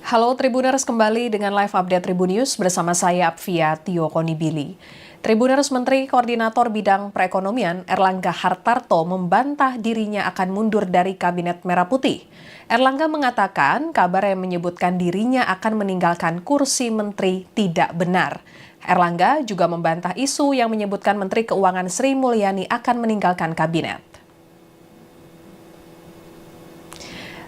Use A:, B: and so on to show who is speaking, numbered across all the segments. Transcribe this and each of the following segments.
A: Halo Tribuners, kembali dengan live update Tribun News bersama saya Apvia Tio Konibili. Tribuners, Menteri Koordinator Bidang Perekonomian Erlangga Hartarto membantah dirinya akan mundur dari Kabinet Merah Putih. Erlangga mengatakan kabar yang menyebutkan dirinya akan meninggalkan kursi menteri tidak benar. Erlangga juga membantah isu yang menyebutkan Menteri Keuangan Sri Mulyani akan meninggalkan kabinet.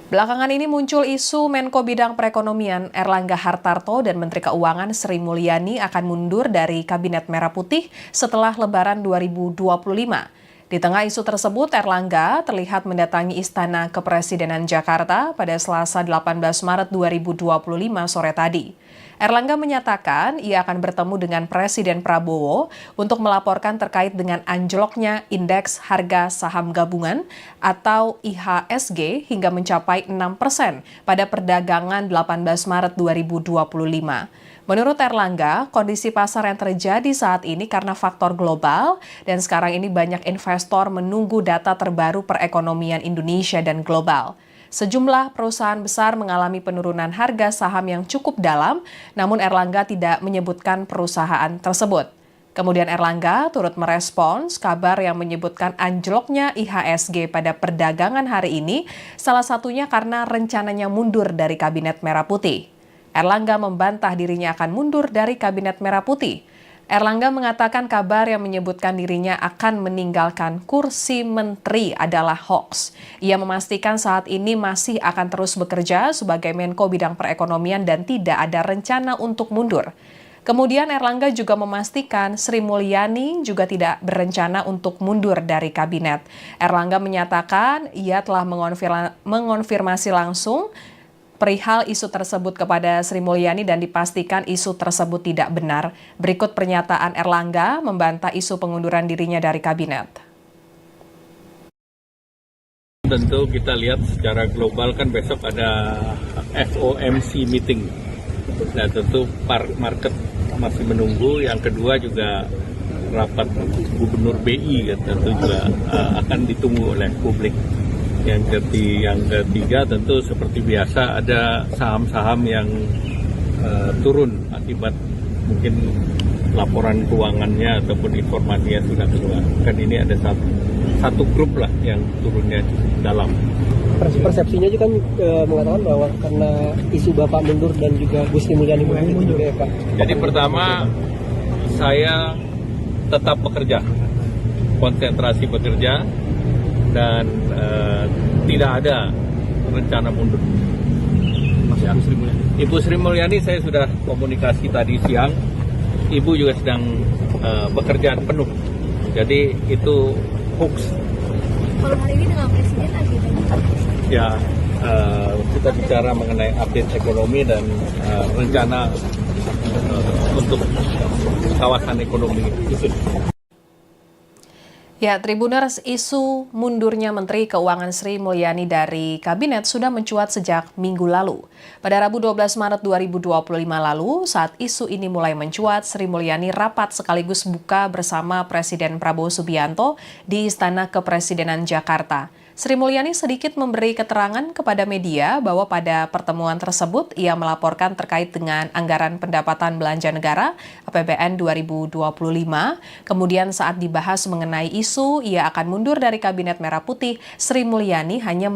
A: Belakangan ini muncul isu Menko Bidang Perekonomian Erlangga Hartarto dan Menteri Keuangan Sri Mulyani akan mundur dari Kabinet Merah Putih setelah Lebaran 2025. Di tengah isu tersebut, Erlangga terlihat mendatangi Istana Kepresidenan Jakarta pada Selasa 18 Maret 2025 sore tadi. Erlangga menyatakan ia akan bertemu dengan Presiden Prabowo untuk melaporkan terkait dengan anjloknya indeks harga saham gabungan atau IHSG hingga mencapai 6% pada perdagangan 18 Maret 2025. Menurut Erlangga, kondisi pasar yang terjadi saat ini karena faktor global dan sekarang ini banyak investor menunggu data terbaru perekonomian Indonesia dan global. Sejumlah perusahaan besar mengalami penurunan harga saham yang cukup dalam, namun Erlangga tidak menyebutkan perusahaan tersebut. Kemudian Erlangga turut merespons kabar yang menyebutkan anjloknya IHSG pada perdagangan hari ini, salah satunya karena rencananya mundur dari Kabinet Merah Putih. Erlangga membantah dirinya akan mundur dari Kabinet Merah Putih. Erlangga mengatakan kabar yang menyebutkan dirinya akan meninggalkan kursi menteri adalah hoax. Ia memastikan saat ini masih akan terus bekerja sebagai Menko Bidang Perekonomian dan tidak ada rencana untuk mundur. Kemudian Erlangga juga memastikan Sri Mulyani juga tidak berencana untuk mundur dari kabinet. Erlangga menyatakan ia telah mengonfirmasi langsung perihal isu tersebut kepada Sri Mulyani dan dipastikan isu tersebut tidak benar. Berikut pernyataan Erlangga membantah isu pengunduran dirinya dari kabinet.
B: Tentu kita lihat secara global kan besok ada FOMC meeting. Nah tentu market masih menunggu. Yang kedua juga rapat gubernur BI kan, tentu juga akan ditunggu oleh publik. Yang ketiga tentu seperti biasa ada saham-saham yang turun akibat mungkin laporan keuangannya ataupun informasinya sudah keluar. Kan ini ada satu grup lah yang turunnya dalam.
C: Persepsinya juga kan mengatakan bahwa karena isu Bapak mundur dan juga Bu Sri Mulyani mundur ya Pak.
B: Jadi pertama saya tetap bekerja, konsentrasi bekerja dan tidak ada rencana mundur. Ya. Ibu Sri Mulyani saya sudah komunikasi tadi siang. Ibu juga sedang bekerja penuh. Jadi itu hoax.
D: Kalau hari ini dengan Presiden lagi?
B: Ya, kita bicara mengenai update ekonomi dan rencana untuk kawasan ekonomi khusus.
A: Ya, Tribuners, isu mundurnya Menteri Keuangan Sri Mulyani dari kabinet sudah mencuat sejak minggu lalu. Pada Rabu 12 Maret 2025 lalu, saat isu ini mulai mencuat, Sri Mulyani rapat sekaligus buka bersama Presiden Prabowo Subianto di Istana Kepresidenan Jakarta. Sri Mulyani sedikit memberi keterangan kepada media bahwa pada pertemuan tersebut ia melaporkan terkait dengan anggaran pendapatan belanja negara APBN 2025. Kemudian saat dibahas mengenai isu ia akan mundur dari Kabinet Merah Putih, Sri Mulyani hanya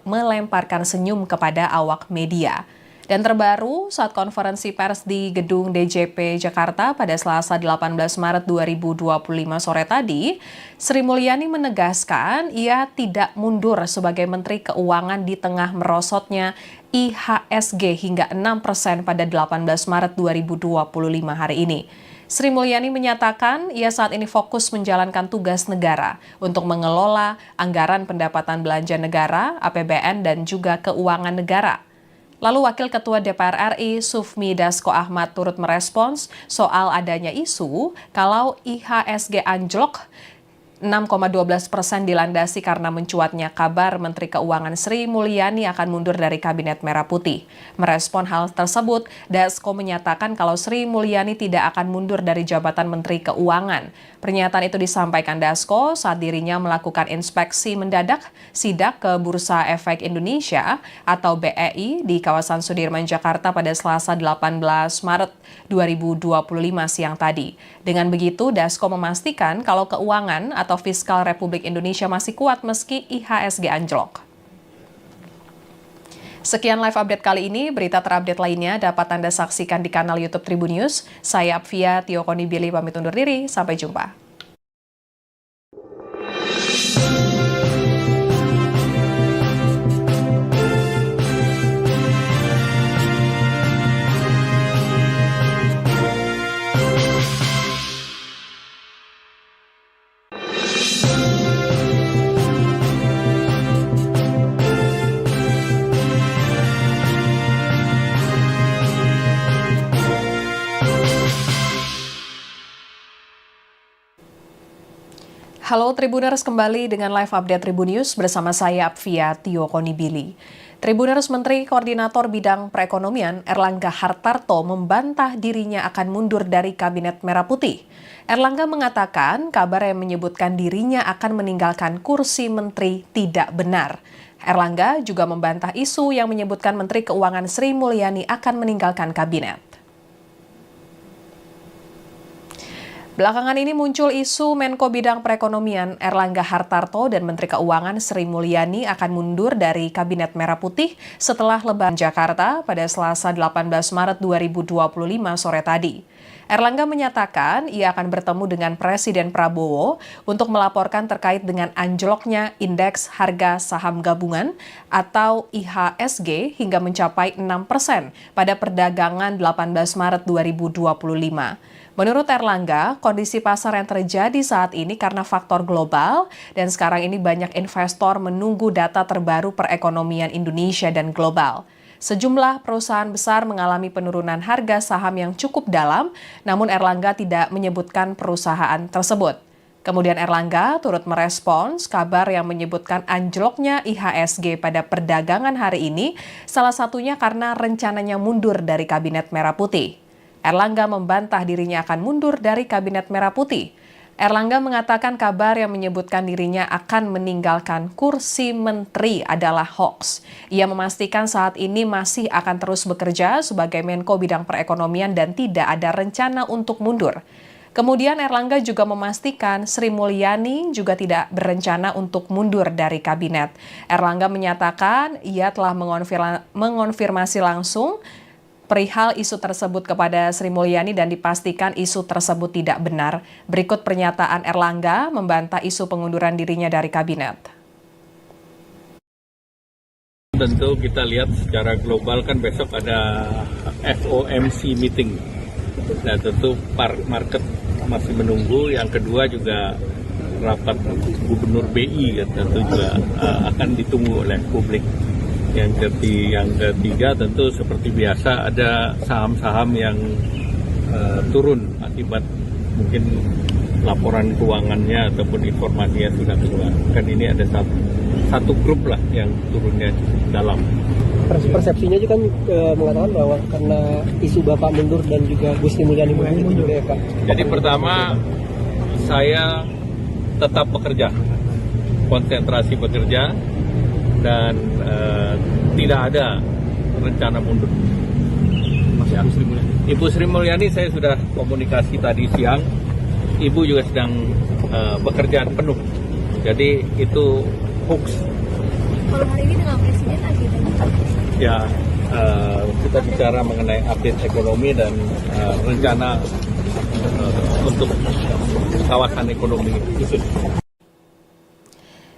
A: melemparkan senyum kepada awak media. Dan terbaru, saat konferensi pers di Gedung DJP Jakarta pada Selasa 18 Maret 2025 sore tadi, Sri Mulyani menegaskan ia tidak mundur sebagai Menteri Keuangan di tengah merosotnya IHSG hingga 6% pada 18 Maret 2025 hari ini. Sri Mulyani menyatakan ia saat ini fokus menjalankan tugas negara untuk mengelola anggaran pendapatan belanja negara, APBN, dan juga keuangan negara. Lalu Wakil Ketua DPR RI Sufmi Dasko Ahmad turut merespons soal adanya isu kalau IHSG anjlok 6,12% dilandasi karena mencuatnya kabar Menteri Keuangan Sri Mulyani akan mundur dari Kabinet Merah Putih. Merespon hal tersebut, Dasko menyatakan kalau Sri Mulyani tidak akan mundur dari jabatan Menteri Keuangan. Pernyataan itu disampaikan Dasko saat dirinya melakukan inspeksi mendadak sidak ke Bursa Efek Indonesia atau BEI di kawasan Sudirman, Jakarta pada Selasa 18 Maret 2025 siang tadi. Dengan begitu, Dasko memastikan kalau keuangan atau fiskal Republik Indonesia masih kuat meski IHSG anjlok. Sekian live update kali ini, berita terupdate lainnya dapat Anda saksikan di kanal YouTube Tribun News. Saya Apvia Tiokonibili pamit undur diri, sampai jumpa. Halo Tribuners, kembali dengan live update Tribun News bersama saya Apvia Tiokonibili. Tribuners, Menteri Koordinator Bidang Perekonomian Erlangga Hartarto membantah dirinya akan mundur dari Kabinet Merah Putih. Erlangga mengatakan kabar yang menyebutkan dirinya akan meninggalkan kursi menteri tidak benar. Erlangga juga membantah isu yang menyebutkan Menteri Keuangan Sri Mulyani akan meninggalkan kabinet. Belakangan ini muncul isu Menko Bidang Perekonomian Erlangga Hartarto dan Menteri Keuangan Sri Mulyani akan mundur dari Kabinet Merah Putih setelah Lebaran Jakarta pada Selasa 18 Maret 2025 sore tadi. Erlangga menyatakan ia akan bertemu dengan Presiden Prabowo untuk melaporkan terkait dengan anjloknya indeks harga saham gabungan atau IHSG hingga mencapai 6% pada perdagangan 18 Maret 2025. Menurut Erlangga, kondisi pasar yang terjadi saat ini karena faktor global dan sekarang ini banyak investor menunggu data terbaru perekonomian Indonesia dan global. Sejumlah perusahaan besar mengalami penurunan harga saham yang cukup dalam, namun Erlangga tidak menyebutkan perusahaan tersebut. Kemudian Erlangga turut merespons kabar yang menyebutkan anjloknya IHSG pada perdagangan hari ini, salah satunya karena rencananya mundur dari Kabinet Merah Putih. Erlangga membantah dirinya akan mundur dari Kabinet Merah Putih. Erlangga mengatakan kabar yang menyebutkan dirinya akan meninggalkan kursi menteri adalah hoax. Ia memastikan saat ini masih akan terus bekerja sebagai Menko Bidang Perekonomian dan tidak ada rencana untuk mundur. Kemudian Erlangga juga memastikan Sri Mulyani juga tidak berencana untuk mundur dari kabinet. Erlangga menyatakan ia telah mengonfirmasi langsung perihal isu tersebut kepada Sri Mulyani dan dipastikan isu tersebut tidak benar. Berikut pernyataan Erlangga membantah isu pengunduran dirinya dari kabinet.
B: Tentu kita lihat secara global kan besok ada FOMC meeting. Nah tentu market masih menunggu. Yang kedua juga rapat Gubernur BI tentu juga akan ditunggu oleh publik. Yang ketiga tentu seperti biasa ada saham-saham yang turun akibat mungkin laporan keuangannya ataupun informasinya sudah keluar. Kan ini ada satu grup lah yang turunnya cukup dalam.
C: Persepsinya juga kan mengatakan bahwa karena isu Bapak mundur dan juga Bu Sri Mulyani mundur juga ya Pak.
B: Jadi pertama saya tetap bekerja, konsentrasi bekerja dan tidak ada rencana mundur. Ya. Ibu Sri Mulyani saya sudah komunikasi tadi siang. Ibu juga sedang bekerja penuh. Jadi itu hoax.
D: Kalau hari ini dengan Presiden akhirnya?
B: Ya, kita bicara mengenai update ekonomi dan rencana untuk kawasan ekonomi khusus.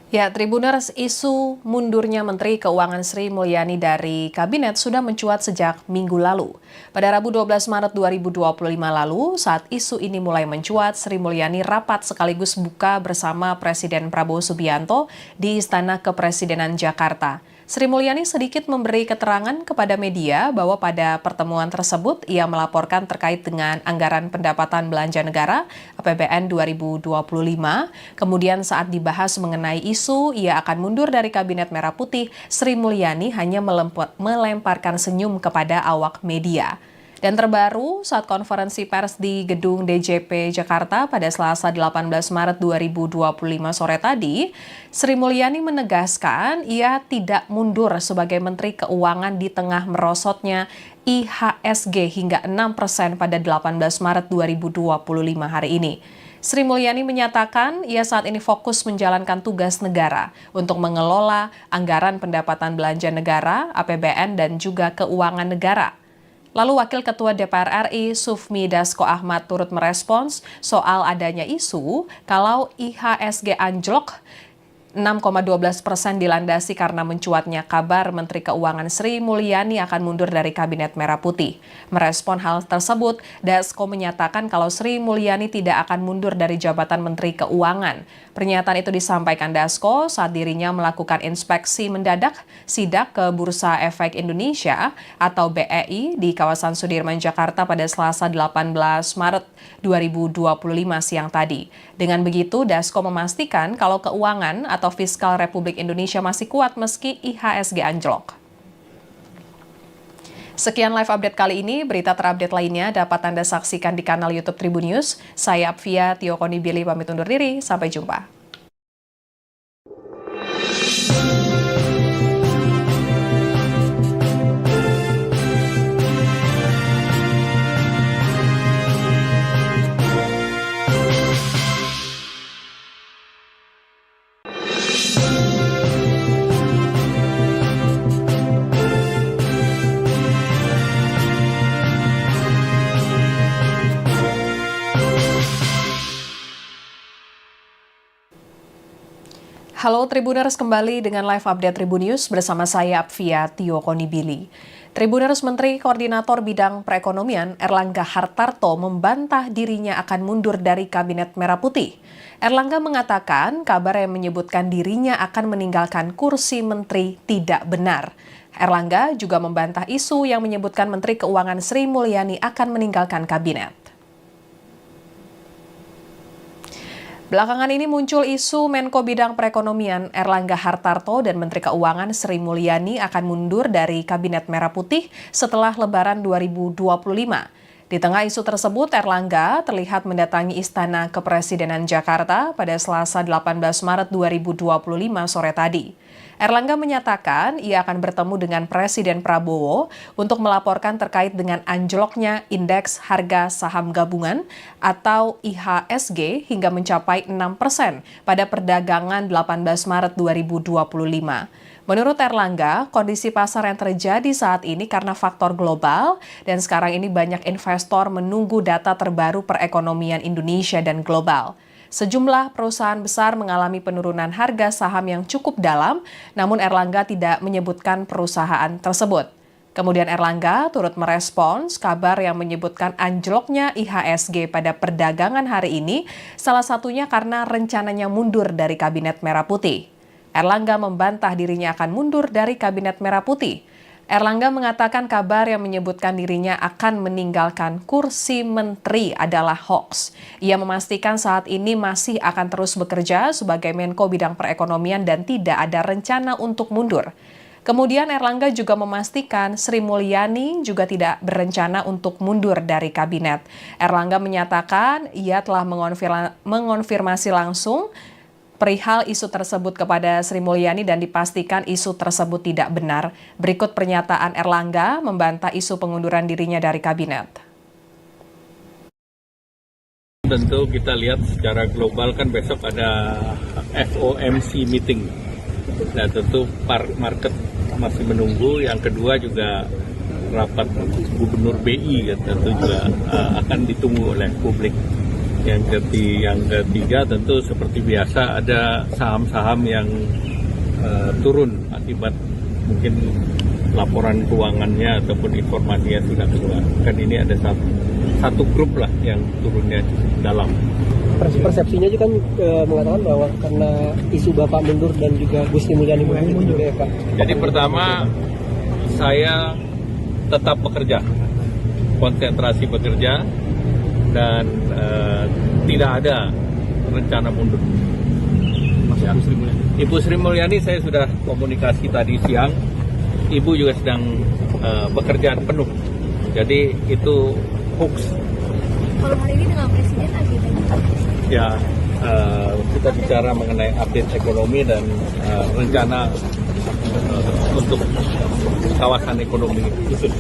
A: Ya, Tribuners, isu mundurnya Menteri Keuangan Sri Mulyani dari kabinet sudah mencuat sejak minggu lalu. Pada Rabu 12 Maret 2025 lalu, saat isu ini mulai mencuat, Sri Mulyani rapat sekaligus buka bersama Presiden Prabowo Subianto di Istana Kepresidenan Jakarta. Sri Mulyani sedikit memberi keterangan kepada media bahwa pada pertemuan tersebut ia melaporkan terkait dengan anggaran pendapatan belanja negara APBN 2025. Kemudian saat dibahas mengenai isu ia akan mundur dari Kabinet Merah Putih, Sri Mulyani hanya melemparkan senyum kepada awak media. Dan terbaru, saat konferensi pers di Gedung DJP Jakarta pada Selasa 18 Maret 2025 sore tadi, Sri Mulyani menegaskan ia tidak mundur sebagai Menteri Keuangan di tengah merosotnya IHSG hingga 6% pada 18 Maret 2025 hari ini. Sri Mulyani menyatakan ia saat ini fokus menjalankan tugas negara untuk mengelola anggaran pendapatan belanja negara, APBN, dan juga keuangan negara. Lalu Wakil Ketua DPR RI Sufmi Dasko Ahmad turut merespons soal adanya isu kalau IHSG anjlok 6,12% dilandasi karena mencuatnya kabar Menteri Keuangan Sri Mulyani akan mundur dari Kabinet Merah Putih. Merespon hal tersebut, Dasko menyatakan kalau Sri Mulyani tidak akan mundur dari jabatan Menteri Keuangan. Pernyataan itu disampaikan Dasko saat dirinya melakukan inspeksi mendadak sidak ke Bursa Efek Indonesia atau BEI di kawasan Sudirman, Jakarta pada Selasa 18 Maret 2025 siang tadi. Dengan begitu, Dasko memastikan kalau keuangan atau fiskal Republik Indonesia masih kuat meski IHSG anjlok. Sekian live update kali ini, berita terupdate lainnya dapat Anda saksikan di kanal YouTube Tribun News. Saya Apvia Tiokonibili pamit undur diri, sampai jumpa. Halo Tribuners, kembali dengan live update Tribun News bersama saya Apvia Tiokonibili. Tribuners, Menteri Koordinator Bidang Perekonomian Erlangga Hartarto membantah dirinya akan mundur dari Kabinet Merah Putih. Erlangga mengatakan kabar yang menyebutkan dirinya akan meninggalkan kursi menteri tidak benar. Erlangga juga membantah isu yang menyebutkan Menteri Keuangan Sri Mulyani akan meninggalkan kabinet. Belakangan ini muncul isu Menko Bidang Perekonomian Erlangga Hartarto dan Menteri Keuangan Sri Mulyani akan mundur dari Kabinet Merah Putih setelah Lebaran 2025. Di tengah isu tersebut, Erlangga terlihat mendatangi Istana Kepresidenan Jakarta pada Selasa 18 Maret 2025 sore tadi. Erlangga menyatakan ia akan bertemu dengan Presiden Prabowo untuk melaporkan terkait dengan anjloknya indeks harga saham gabungan atau IHSG hingga mencapai 6% pada perdagangan 18 Maret 2025. Menurut Erlangga, kondisi pasar yang terjadi saat ini karena faktor global dan sekarang ini banyak investor menunggu data terbaru perekonomian Indonesia dan global. Sejumlah perusahaan besar mengalami penurunan harga saham yang cukup dalam, namun Erlangga tidak menyebutkan perusahaan tersebut. Kemudian Erlangga turut merespons kabar yang menyebutkan anjloknya IHSG pada perdagangan hari ini, salah satunya karena rencananya mundur dari Kabinet Merah Putih. Erlangga membantah dirinya akan mundur dari Kabinet Merah Putih. Erlangga mengatakan kabar yang menyebutkan dirinya akan meninggalkan kursi menteri adalah hoax. Ia memastikan saat ini masih akan terus bekerja sebagai Menko Bidang Perekonomian dan tidak ada rencana untuk mundur. Kemudian Erlangga juga memastikan Sri Mulyani juga tidak berencana untuk mundur dari kabinet. Erlangga menyatakan ia telah mengonfirmasi langsung perihal isu tersebut kepada Sri Mulyani dan dipastikan isu tersebut tidak benar. Berikut pernyataan Erlangga membantah isu pengunduran dirinya dari kabinet.
B: Tentu kita lihat secara global kan besok ada FOMC meeting. Nah tentu market masih menunggu. Yang kedua juga rapat Gubernur BI tentu juga akan ditunggu oleh publik. Yang ketiga tentu seperti biasa ada saham-saham yang turun akibat mungkin laporan keuangannya ataupun informasinya sudah keluar. Kan ini ada satu grup lah yang turunnya dalam.
C: Persepsinya juga kan mengatakan bahwa karena isu Bapak mundur dan juga Bu Sri Mulyani mundur juga ya Pak.
B: Jadi pertama, saya tetap bekerja, konsentrasi bekerja, dan tidak ada rencana mundur. Ya. Ibu Sri Mulyani saya sudah komunikasi tadi siang, Ibu juga sedang bekerja penuh, jadi itu hoax.
D: Kalau hari ini dengan Presiden agendanya?
B: Ya, kita bicara mengenai update ekonomi dan rencana untuk kawasan ekonomi khusus.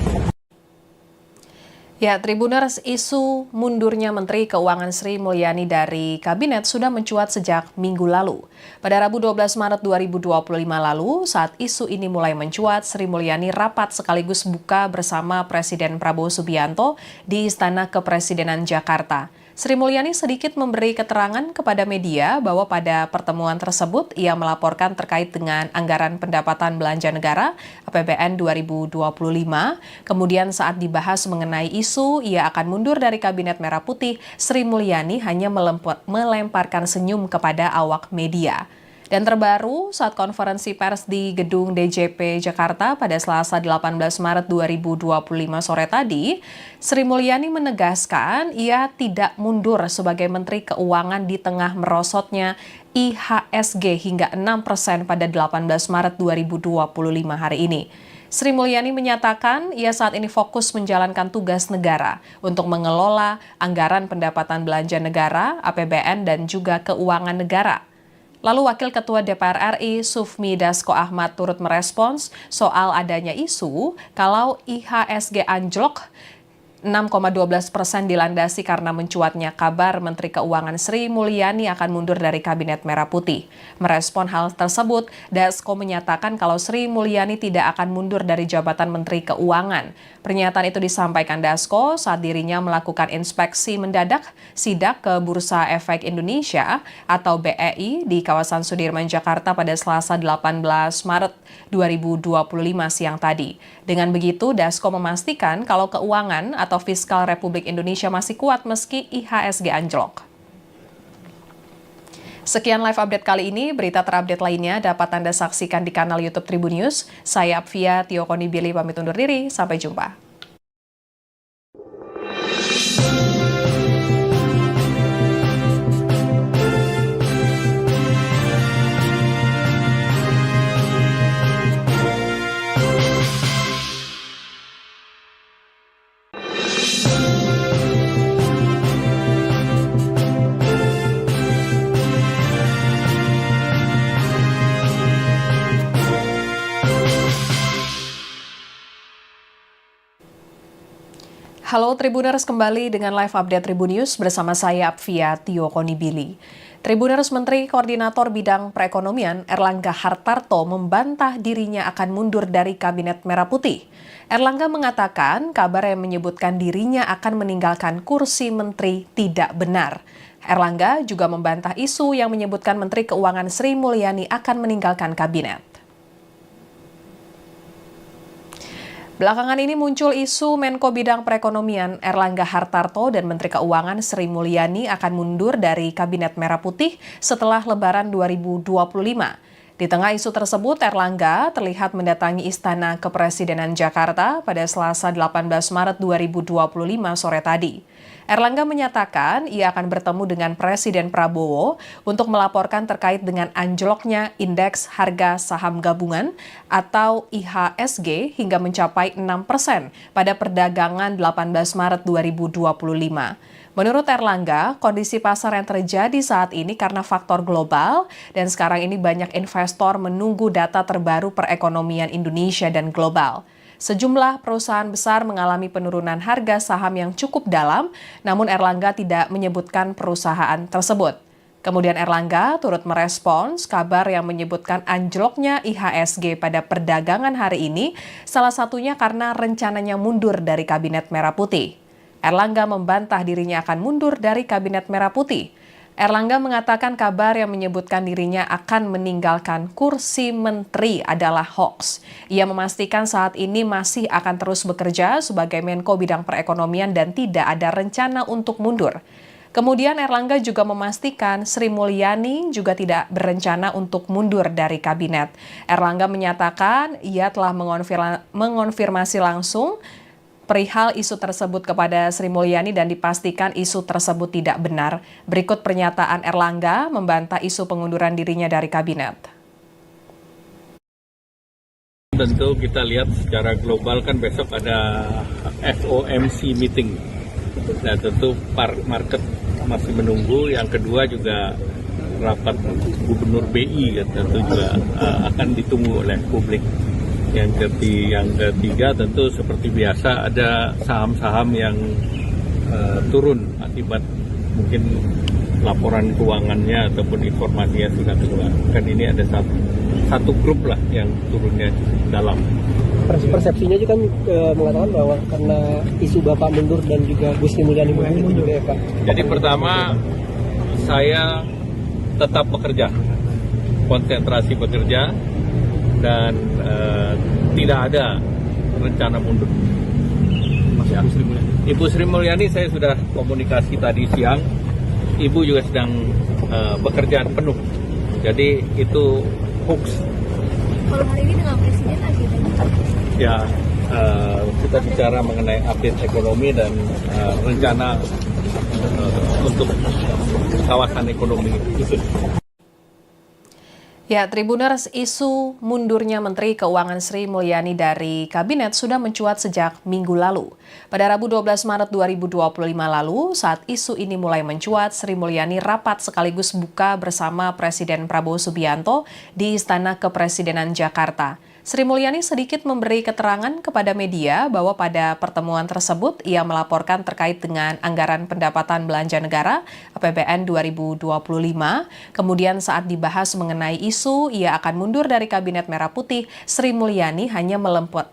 A: Ya, Tribuners, isu mundurnya Menteri Keuangan Sri Mulyani dari Kabinet sudah mencuat sejak minggu lalu. Pada Rabu 12 Maret 2025 lalu, saat isu ini mulai mencuat, Sri Mulyani rapat sekaligus buka bersama Presiden Prabowo Subianto di Istana Kepresidenan Jakarta. Sri Mulyani sedikit memberi keterangan kepada media bahwa pada pertemuan tersebut ia melaporkan terkait dengan anggaran pendapatan belanja negara APBN 2025. Kemudian saat dibahas mengenai isu ia akan mundur dari Kabinet Merah Putih, Sri Mulyani hanya melemparkan senyum kepada awak media. Dan terbaru, saat konferensi pers di Gedung DJP Jakarta pada Selasa 18 Maret 2025 sore tadi, Sri Mulyani menegaskan ia tidak mundur sebagai Menteri Keuangan di tengah merosotnya IHSG hingga 6% pada 18 Maret 2025 hari ini. Sri Mulyani menyatakan ia saat ini fokus menjalankan tugas negara untuk mengelola anggaran pendapatan belanja negara, APBN, dan juga keuangan negara. Lalu Wakil Ketua DPR RI Sufmi Dasko Ahmad turut merespons soal adanya isu kalau IHSG anjlok 6,12% dilandasi karena mencuatnya kabar Menteri Keuangan Sri Mulyani akan mundur dari Kabinet Merah Putih. Merespon hal tersebut, Dasko menyatakan kalau Sri Mulyani tidak akan mundur dari jabatan Menteri Keuangan. Pernyataan itu disampaikan Dasko saat dirinya melakukan inspeksi mendadak sidak ke Bursa Efek Indonesia atau BEI di kawasan Sudirman, Jakarta pada Selasa 18 Maret 2025 siang tadi. Dengan begitu, Dasko memastikan kalau keuangan atau fiskal Republik Indonesia masih kuat meski IHSG anjlok. Sekian live update kali ini, berita terupdate lainnya dapat Anda saksikan di kanal YouTube Tribun News. Saya Apvia Tiokonibili pamit undur diri, sampai jumpa. Halo Tribuners, kembali dengan live update Tribun News bersama saya Apvia Tiokonibili. Tribuners, Menteri Koordinator Bidang Perekonomian Erlangga Hartarto membantah dirinya akan mundur dari Kabinet Merah Putih. Erlangga mengatakan kabar yang menyebutkan dirinya akan meninggalkan kursi menteri tidak benar. Erlangga juga membantah isu yang menyebutkan Menteri Keuangan Sri Mulyani akan meninggalkan kabinet. Belakangan ini muncul isu Menko Bidang Perekonomian Erlangga Hartarto dan Menteri Keuangan Sri Mulyani akan mundur dari Kabinet Merah Putih setelah Lebaran 2025. Di tengah isu tersebut, Erlangga terlihat mendatangi Istana Kepresidenan Jakarta pada Selasa 18 Maret 2025 sore tadi. Erlangga menyatakan ia akan bertemu dengan Presiden Prabowo untuk melaporkan terkait dengan anjloknya indeks harga saham gabungan atau IHSG hingga mencapai 6% pada perdagangan 18 Maret 2025. Menurut Erlangga, kondisi pasar yang terjadi saat ini karena faktor global dan sekarang ini banyak investor menunggu data terbaru perekonomian Indonesia dan global. Sejumlah perusahaan besar mengalami penurunan harga saham yang cukup dalam, namun Erlangga tidak menyebutkan perusahaan tersebut. Kemudian Erlangga turut merespons kabar yang menyebutkan anjloknya IHSG pada perdagangan hari ini, salah satunya karena rencananya mundur dari Kabinet Merah Putih. Erlangga membantah dirinya akan mundur dari Kabinet Merah Putih. Erlangga mengatakan kabar yang menyebutkan dirinya akan meninggalkan kursi menteri adalah hoax. Ia memastikan saat ini masih akan terus bekerja sebagai Menko Bidang Perekonomian dan tidak ada rencana untuk mundur. Kemudian Erlangga juga memastikan Sri Mulyani juga tidak berencana untuk mundur dari kabinet. Erlangga menyatakan ia telah mengonfirmasi langsung perihal isu tersebut kepada Sri Mulyani dan dipastikan isu tersebut tidak benar. Berikut pernyataan Erlangga membantah isu pengunduran dirinya dari kabinet.
B: Tentu kita lihat secara global kan besok ada FOMC meeting. Dan tentu market masih menunggu. Yang kedua juga rapat gubernur BI tentu juga akan ditunggu oleh publik. Yang ketiga tentu seperti biasa ada saham-saham yang turun akibat mungkin laporan keuangannya ataupun informasinya sudah keluar. Kan ini ada satu grup lah yang turunnya dalam.
C: Persepsinya juga kan mengatakan bahwa karena isu Bapak mundur dan juga Bu Sri Mulyani mundur ya Pak.
B: Jadi pertama saya tetap bekerja, konsentrasi bekerja dan tidak ada rencana mundur. Ya. Ibu Sri Mulyani saya sudah komunikasi tadi siang. Ibu juga sedang bekerja penuh. Jadi itu hoax.
D: Kalau hari ini dengan presiden agendanya?
B: Ya, kita bicara mengenai update ekonomi dan rencana untuk kawasan ekonomi khusus.
A: Ya, Tribuners, isu mundurnya Menteri Keuangan Sri Mulyani dari kabinet sudah mencuat sejak minggu lalu. Pada Rabu 12 Maret 2025 lalu, saat isu ini mulai mencuat, Sri Mulyani rapat sekaligus buka bersama Presiden Prabowo Subianto di Istana Kepresidenan Jakarta. Sri Mulyani sedikit memberi keterangan kepada media bahwa pada pertemuan tersebut ia melaporkan terkait dengan anggaran pendapatan belanja negara APBN 2025. Kemudian saat dibahas mengenai isu ia akan mundur dari Kabinet Merah Putih, Sri Mulyani hanya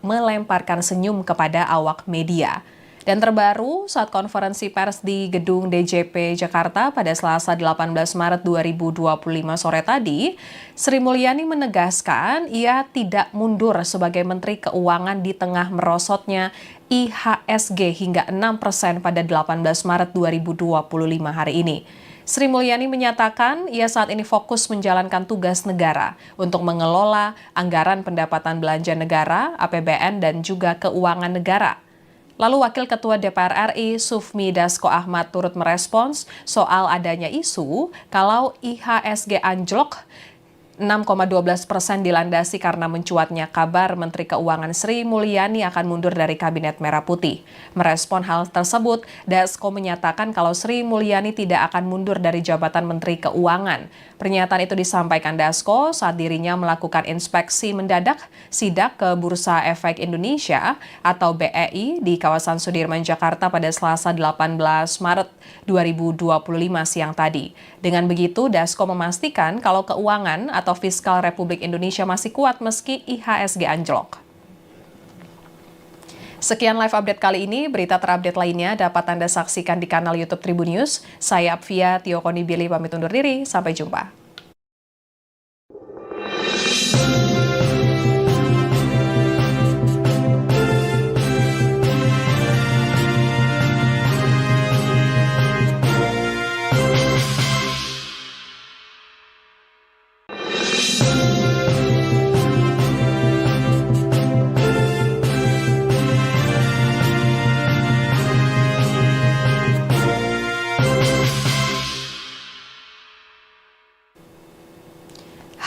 A: melemparkan senyum kepada awak media. Dan terbaru, saat konferensi pers di Gedung DJP Jakarta pada Selasa 18 Maret 2025 sore tadi, Sri Mulyani menegaskan ia tidak mundur sebagai Menteri Keuangan di tengah merosotnya IHSG hingga 6% pada 18 Maret 2025 hari ini. Sri Mulyani menyatakan ia saat ini fokus menjalankan tugas negara untuk mengelola anggaran pendapatan belanja negara, APBN, dan juga keuangan negara. Lalu Wakil Ketua DPR RI Sufmi Dasko Ahmad turut merespons soal adanya isu kalau IHSG anjlok 6,12% dilandasi karena mencuatnya kabar Menteri Keuangan Sri Mulyani akan mundur dari Kabinet Merah Putih. Merespon hal tersebut, Dasko menyatakan kalau Sri Mulyani tidak akan mundur dari jabatan Menteri Keuangan. Pernyataan itu disampaikan Dasko saat dirinya melakukan inspeksi mendadak sidak ke Bursa Efek Indonesia atau BEI di kawasan Sudirman, Jakarta pada Selasa 18 Maret 2025 siang tadi. Dengan begitu, Dasko memastikan kalau keuangan atau fiskal Republik Indonesia masih kuat meski IHSG anjlok. Sekian live update kali ini. Berita terupdate lainnya dapat Anda saksikan di kanal YouTube Tribun News. Saya Apvia Tiokonibili pamit undur diri. Sampai jumpa.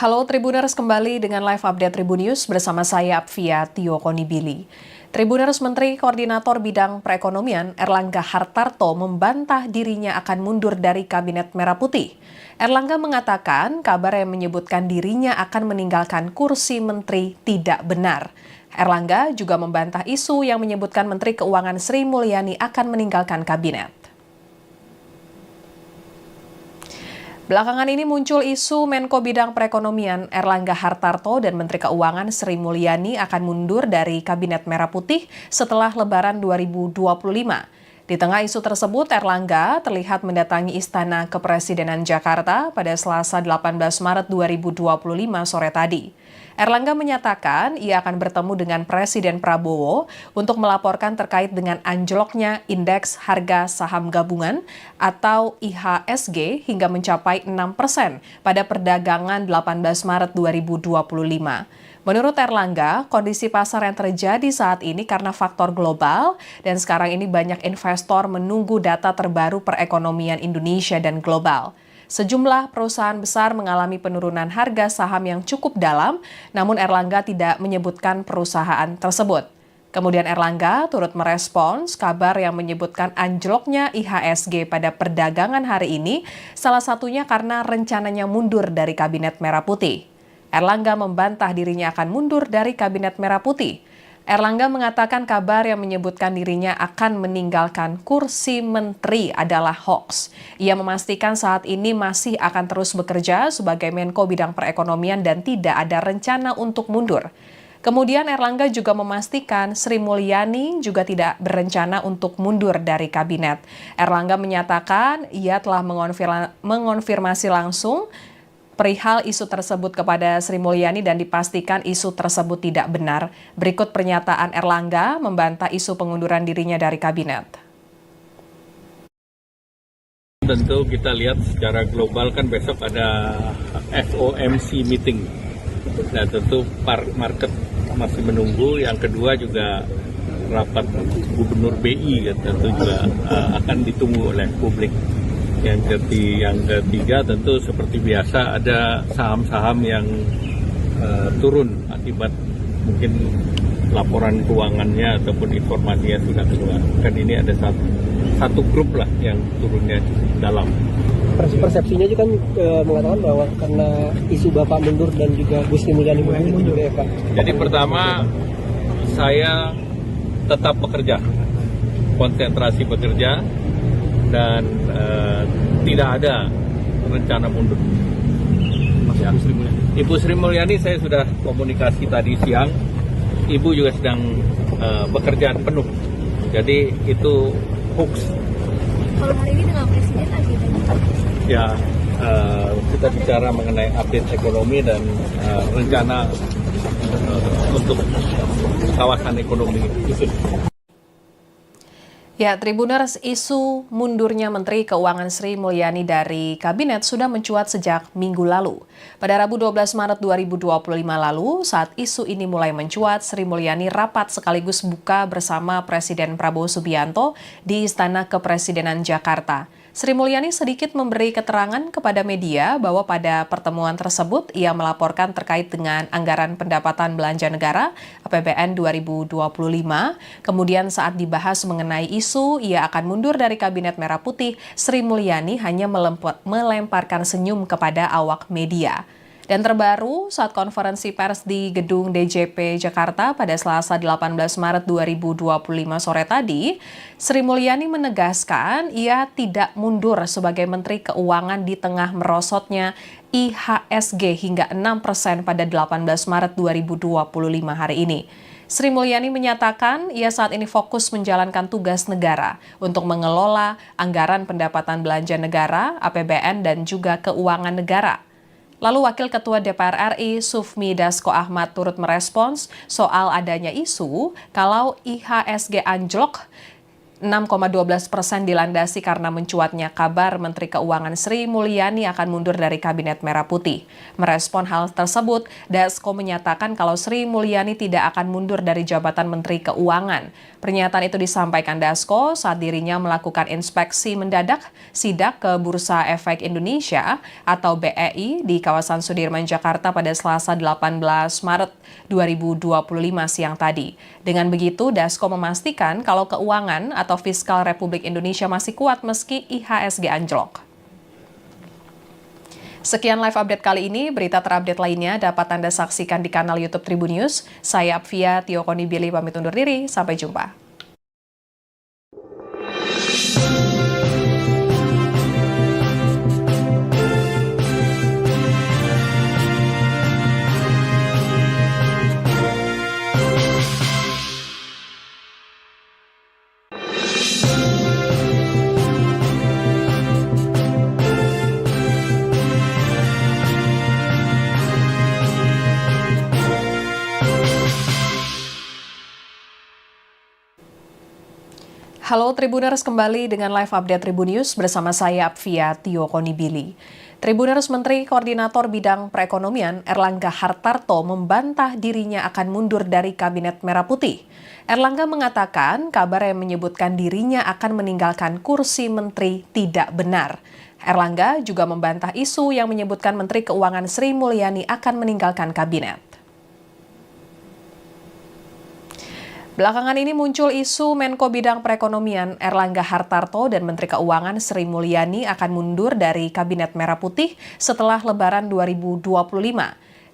A: Halo Tribuners, kembali dengan live update Tribun News bersama saya Apvia Tiokonibili. Tribuners, Menteri Koordinator Bidang Perekonomian Erlangga Hartarto membantah dirinya akan mundur dari Kabinet Merah Putih. Erlangga mengatakan kabar yang menyebutkan dirinya akan meninggalkan kursi menteri tidak benar. Erlangga juga membantah isu yang menyebutkan Menteri Keuangan Sri Mulyani akan meninggalkan kabinet. Belakangan ini muncul isu Menko Bidang Perekonomian Erlangga Hartarto dan Menteri Keuangan Sri Mulyani akan mundur dari Kabinet Merah Putih setelah Lebaran 2025. Di tengah isu tersebut, Erlangga terlihat mendatangi Istana Kepresidenan Jakarta pada Selasa 18 Maret 2025 sore tadi. Erlangga menyatakan ia akan bertemu dengan Presiden Prabowo untuk melaporkan terkait dengan anjloknya indeks harga saham gabungan atau IHSG hingga mencapai 6% pada perdagangan 18 Maret 2025. Menurut Erlangga, kondisi pasar yang terjadi saat ini karena faktor global dan sekarang ini banyak investor menunggu data terbaru perekonomian Indonesia dan global. Sejumlah perusahaan besar mengalami penurunan harga saham yang cukup dalam, namun Erlangga tidak menyebutkan perusahaan tersebut. Kemudian Erlangga turut merespons kabar yang menyebutkan anjloknya IHSG pada perdagangan hari ini, salah satunya karena rencananya mundur dari Kabinet Merah Putih. Erlangga membantah dirinya akan mundur dari Kabinet Merah Putih. Erlangga mengatakan kabar yang menyebutkan dirinya akan meninggalkan kursi menteri adalah hoax. Ia memastikan saat ini masih akan terus bekerja sebagai Menko Bidang Perekonomian dan tidak ada rencana untuk mundur. Kemudian Erlangga juga memastikan Sri Mulyani juga tidak berencana untuk mundur dari kabinet. Erlangga menyatakan ia telah mengonfirmasi langsung perihal isu tersebut kepada Sri Mulyani dan dipastikan isu tersebut tidak benar. Berikut pernyataan Erlangga membantah isu pengunduran dirinya dari kabinet.
B: Tentu kita lihat secara global kan besok ada FOMC meeting. Nah tentu market masih menunggu. Yang kedua juga rapat Gubernur BI tentu juga akan ditunggu oleh publik. Yang ketiga tentu seperti biasa ada saham-saham yang turun akibat mungkin laporan keuangannya ataupun informasinya sudah keluar. Kan ini ada satu grup lah yang turunnya dalam.
C: Persepsinya juga kan mengatakan bahwa karena isu Bapak mundur dan juga Bu Sri Mulyani mundur ya Pak.
B: Jadi pertama saya tetap bekerja, konsentrasi bekerja. Dan tidak ada rencana mundur. Ya. Ibu Sri Mulyani saya sudah komunikasi tadi siang. Ibu juga sedang bekerjaan penuh. Jadi itu hoax.
D: Kalau hari ini dengan Presiden agendanya?
B: Ya, kita bicara mengenai update ekonomi dan rencana untuk kawasan ekonomi khusus.
A: Ya, Tribuners, isu mundurnya Menteri Keuangan Sri Mulyani dari Kabinet sudah mencuat sejak minggu lalu. Pada Rabu 12 Maret 2025 lalu, saat isu ini mulai mencuat, Sri Mulyani rapat sekaligus buka bersama Presiden Prabowo Subianto di Istana Kepresidenan Jakarta. Sri Mulyani sedikit memberi keterangan kepada media bahwa pada pertemuan tersebut ia melaporkan terkait dengan anggaran pendapatan belanja negara APBN 2025. Kemudian saat dibahas mengenai isu ia akan mundur dari Kabinet Merah Putih, Sri Mulyani hanya melemparkan senyum kepada awak media. Dan terbaru, saat konferensi pers di Gedung DJP Jakarta pada Selasa 18 Maret 2025 sore tadi, Sri Mulyani menegaskan ia tidak mundur sebagai Menteri Keuangan di tengah merosotnya IHSG hingga 6% pada 18 Maret 2025 hari ini. Sri Mulyani menyatakan ia saat ini fokus menjalankan tugas negara untuk mengelola anggaran pendapatan belanja negara, APBN, dan juga keuangan negara. Lalu Wakil Ketua DPR RI Sufmi Dasko Ahmad turut merespons soal adanya isu kalau IHSG anjlok 6,12% dilandasi karena mencuatnya kabar Menteri Keuangan Sri Mulyani akan mundur dari Kabinet Merah Putih. Merespon hal tersebut, Dasko menyatakan kalau Sri Mulyani tidak akan mundur dari jabatan Menteri Keuangan. Pernyataan itu disampaikan Dasko saat dirinya melakukan inspeksi mendadak sidak ke Bursa Efek Indonesia atau BEI di kawasan Sudirman, Jakarta pada Selasa 18 Maret 2025 siang tadi. Dengan begitu, Dasko memastikan kalau keuangan atau fiskal Republik Indonesia masih kuat meski IHSG anjlok. Sekian live update kali ini, berita terupdate lainnya dapat Anda saksikan di kanal YouTube Tribun News. Saya Apvia Tiokoni Billy pamit undur diri, sampai jumpa. Halo Tribuners, kembali dengan live update Tribun News bersama saya Apvia Tio Konibili. Tribuners, Menteri Koordinator Bidang Perekonomian Erlangga Hartarto membantah dirinya akan mundur dari Kabinet Merah Putih. Erlangga mengatakan kabar yang menyebutkan dirinya akan meninggalkan kursi menteri tidak benar. Erlangga juga membantah isu yang menyebutkan Menteri Keuangan Sri Mulyani akan meninggalkan kabinet. Belakangan ini muncul isu Menko Bidang Perekonomian Erlangga Hartarto dan Menteri Keuangan Sri Mulyani akan mundur dari Kabinet Merah Putih setelah Lebaran 2025.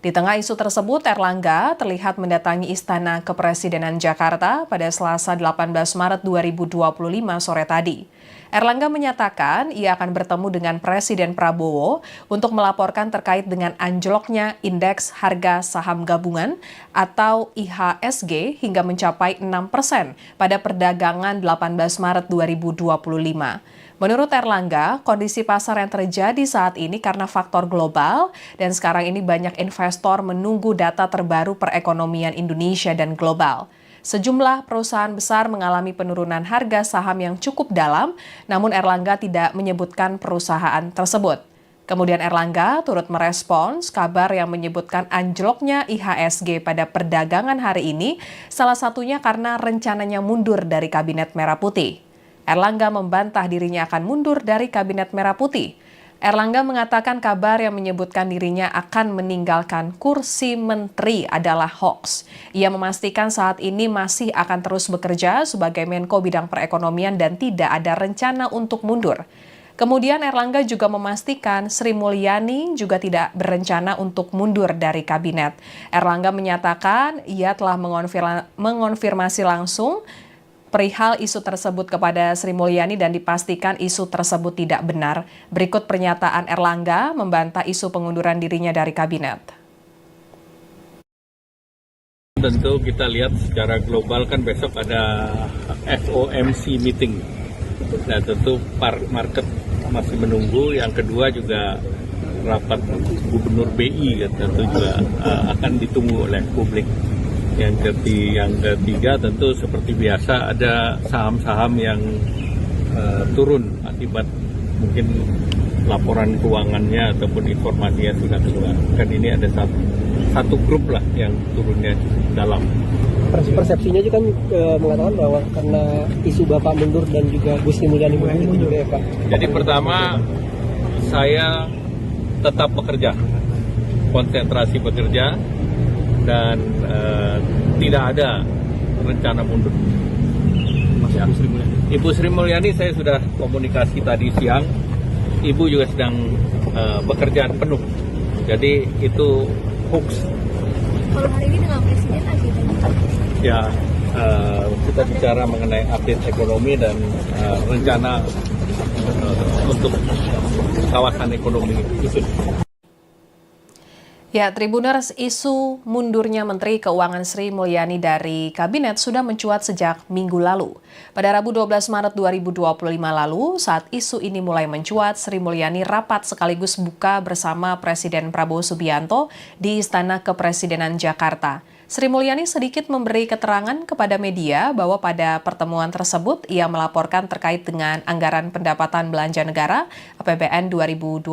A: Di tengah isu tersebut, Erlangga terlihat mendatangi Istana Kepresidenan Jakarta pada Selasa 18 Maret 2025 sore tadi. Erlangga menyatakan ia akan bertemu dengan Presiden Prabowo untuk melaporkan terkait dengan anjloknya indeks harga saham gabungan atau IHSG hingga mencapai 6% pada perdagangan 18 Maret 2025. Menurut Erlangga, kondisi pasar yang terjadi saat ini karena faktor global dan sekarang ini banyak investor menunggu data terbaru perekonomian Indonesia dan global. Sejumlah perusahaan besar mengalami penurunan harga saham yang cukup dalam, namun Erlangga tidak menyebutkan perusahaan tersebut. Kemudian Erlangga turut merespons kabar yang menyebutkan anjloknya IHSG pada perdagangan hari ini, salah satunya karena rencananya mundur dari Kabinet Merah Putih. Erlangga membantah dirinya akan mundur dari Kabinet Merah Putih. Erlangga mengatakan kabar yang menyebutkan dirinya akan meninggalkan kursi menteri adalah hoax. Ia memastikan saat ini masih akan terus bekerja sebagai Menko Bidang Perekonomian dan tidak ada rencana untuk mundur. Kemudian Erlangga juga memastikan Sri Mulyani juga tidak berencana untuk mundur dari kabinet. Erlangga menyatakan ia telah mengonfirmasi langsung perihal isu tersebut kepada Sri Mulyani dan dipastikan isu tersebut tidak benar. Berikut pernyataan Erlangga membantah isu pengunduran dirinya dari kabinet.
B: Tentu kita lihat secara global kan besok ada FOMC meeting. Nah tentu market masih menunggu. Yang kedua juga rapat Gubernur BI tentu juga akan ditunggu oleh publik. Yang ketiga tentu seperti biasa ada saham-saham yang turun akibat mungkin laporan keuangannya ataupun informasinya sudah keluar. Kan ini ada satu grup lah yang turunnya dalam.
C: Persepsinya juga kan mengatakan bahwa karena isu Bapak mundur dan juga Bu Sri Mulyani mundur juga ya Pak.
B: Jadi pertama saya tetap bekerja, konsentrasi bekerja. Dan tidak ada rencana mundur. Ya. Ibu Sri Mulyani saya sudah komunikasi tadi siang. Ibu juga sedang bekerjaan penuh. Jadi itu hoax.
D: Kalau hari ini dengan Presiden agendanya?
B: Ya, kita bicara mengenai update ekonomi dan rencana untuk kawasan ekonomi khusus.
A: Ya, Tribuners, isu mundurnya Menteri Keuangan Sri Mulyani dari kabinet sudah mencuat sejak minggu lalu. Pada Rabu 12 Maret 2025 lalu, saat isu ini mulai mencuat, Sri Mulyani rapat sekaligus buka bersama Presiden Prabowo Subianto di Istana Kepresidenan Jakarta. Sri Mulyani sedikit memberi keterangan kepada media bahwa pada pertemuan tersebut ia melaporkan terkait dengan anggaran pendapatan belanja negara APBN 2025.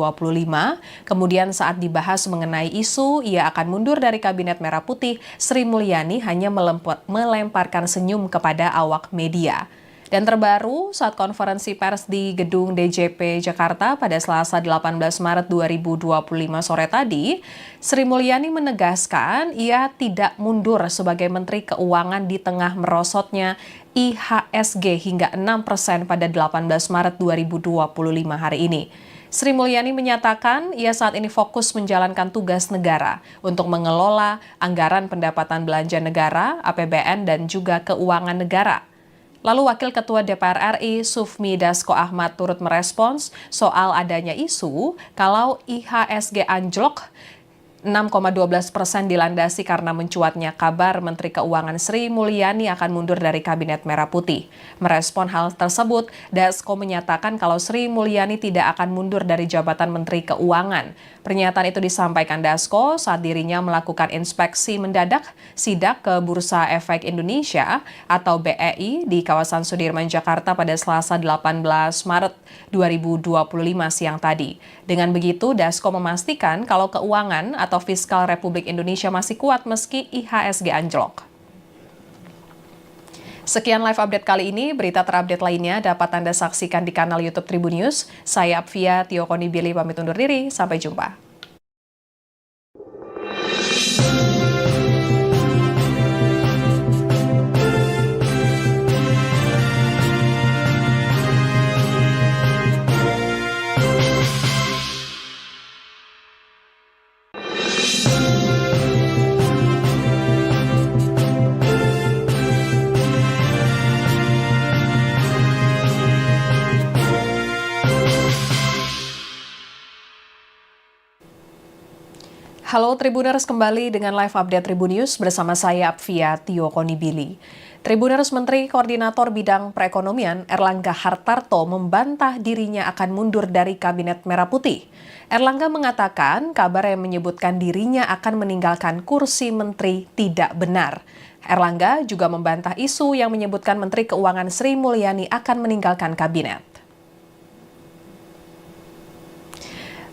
A: Kemudian saat dibahas mengenai isu ia akan mundur dari Kabinet Merah Putih, Sri Mulyani hanya melemparkan senyum kepada awak media. Dan terbaru, saat konferensi pers di Gedung DJP Jakarta pada Selasa 18 Maret 2025 sore tadi, Sri Mulyani menegaskan ia tidak mundur sebagai Menteri Keuangan di tengah merosotnya IHSG hingga 6% pada 18 Maret 2025 hari ini. Sri Mulyani menyatakan ia saat ini fokus menjalankan tugas negara untuk mengelola anggaran pendapatan belanja negara, APBN, dan juga keuangan negara. Lalu Wakil Ketua DPR RI Sufmi Dasko Ahmad turut merespons soal adanya isu kalau IHSG anjlok 6,12% dilandasi karena mencuatnya kabar Menteri Keuangan Sri Mulyani akan mundur dari Kabinet Merah Putih. Merespon hal tersebut, Dasko menyatakan kalau Sri Mulyani tidak akan mundur dari jabatan Menteri Keuangan. Pernyataan itu disampaikan Dasko saat dirinya melakukan inspeksi mendadak sidak ke Bursa Efek Indonesia atau BEI di kawasan Sudirman, Jakarta pada Selasa 18 Maret 2025 siang tadi. Dengan begitu, Dasko memastikan kalau keuangan atau fiskal Republik Indonesia masih kuat meski IHSG anjlok. Sekian live update kali ini, berita terupdate lainnya dapat Anda saksikan di kanal YouTube Tribun News. Saya Apvia Tiokonibili pamit undur diri, sampai jumpa. Halo Tribuners, kembali dengan live update Tribun News bersama saya Apvia Tiokonibili. Tribuners, Menteri Koordinator Bidang Perekonomian Erlangga Hartarto membantah dirinya akan mundur dari Kabinet Merah Putih. Erlangga mengatakan kabar yang menyebutkan dirinya akan meninggalkan kursi menteri tidak benar. Erlangga juga membantah isu yang menyebutkan Menteri Keuangan Sri Mulyani akan meninggalkan kabinet.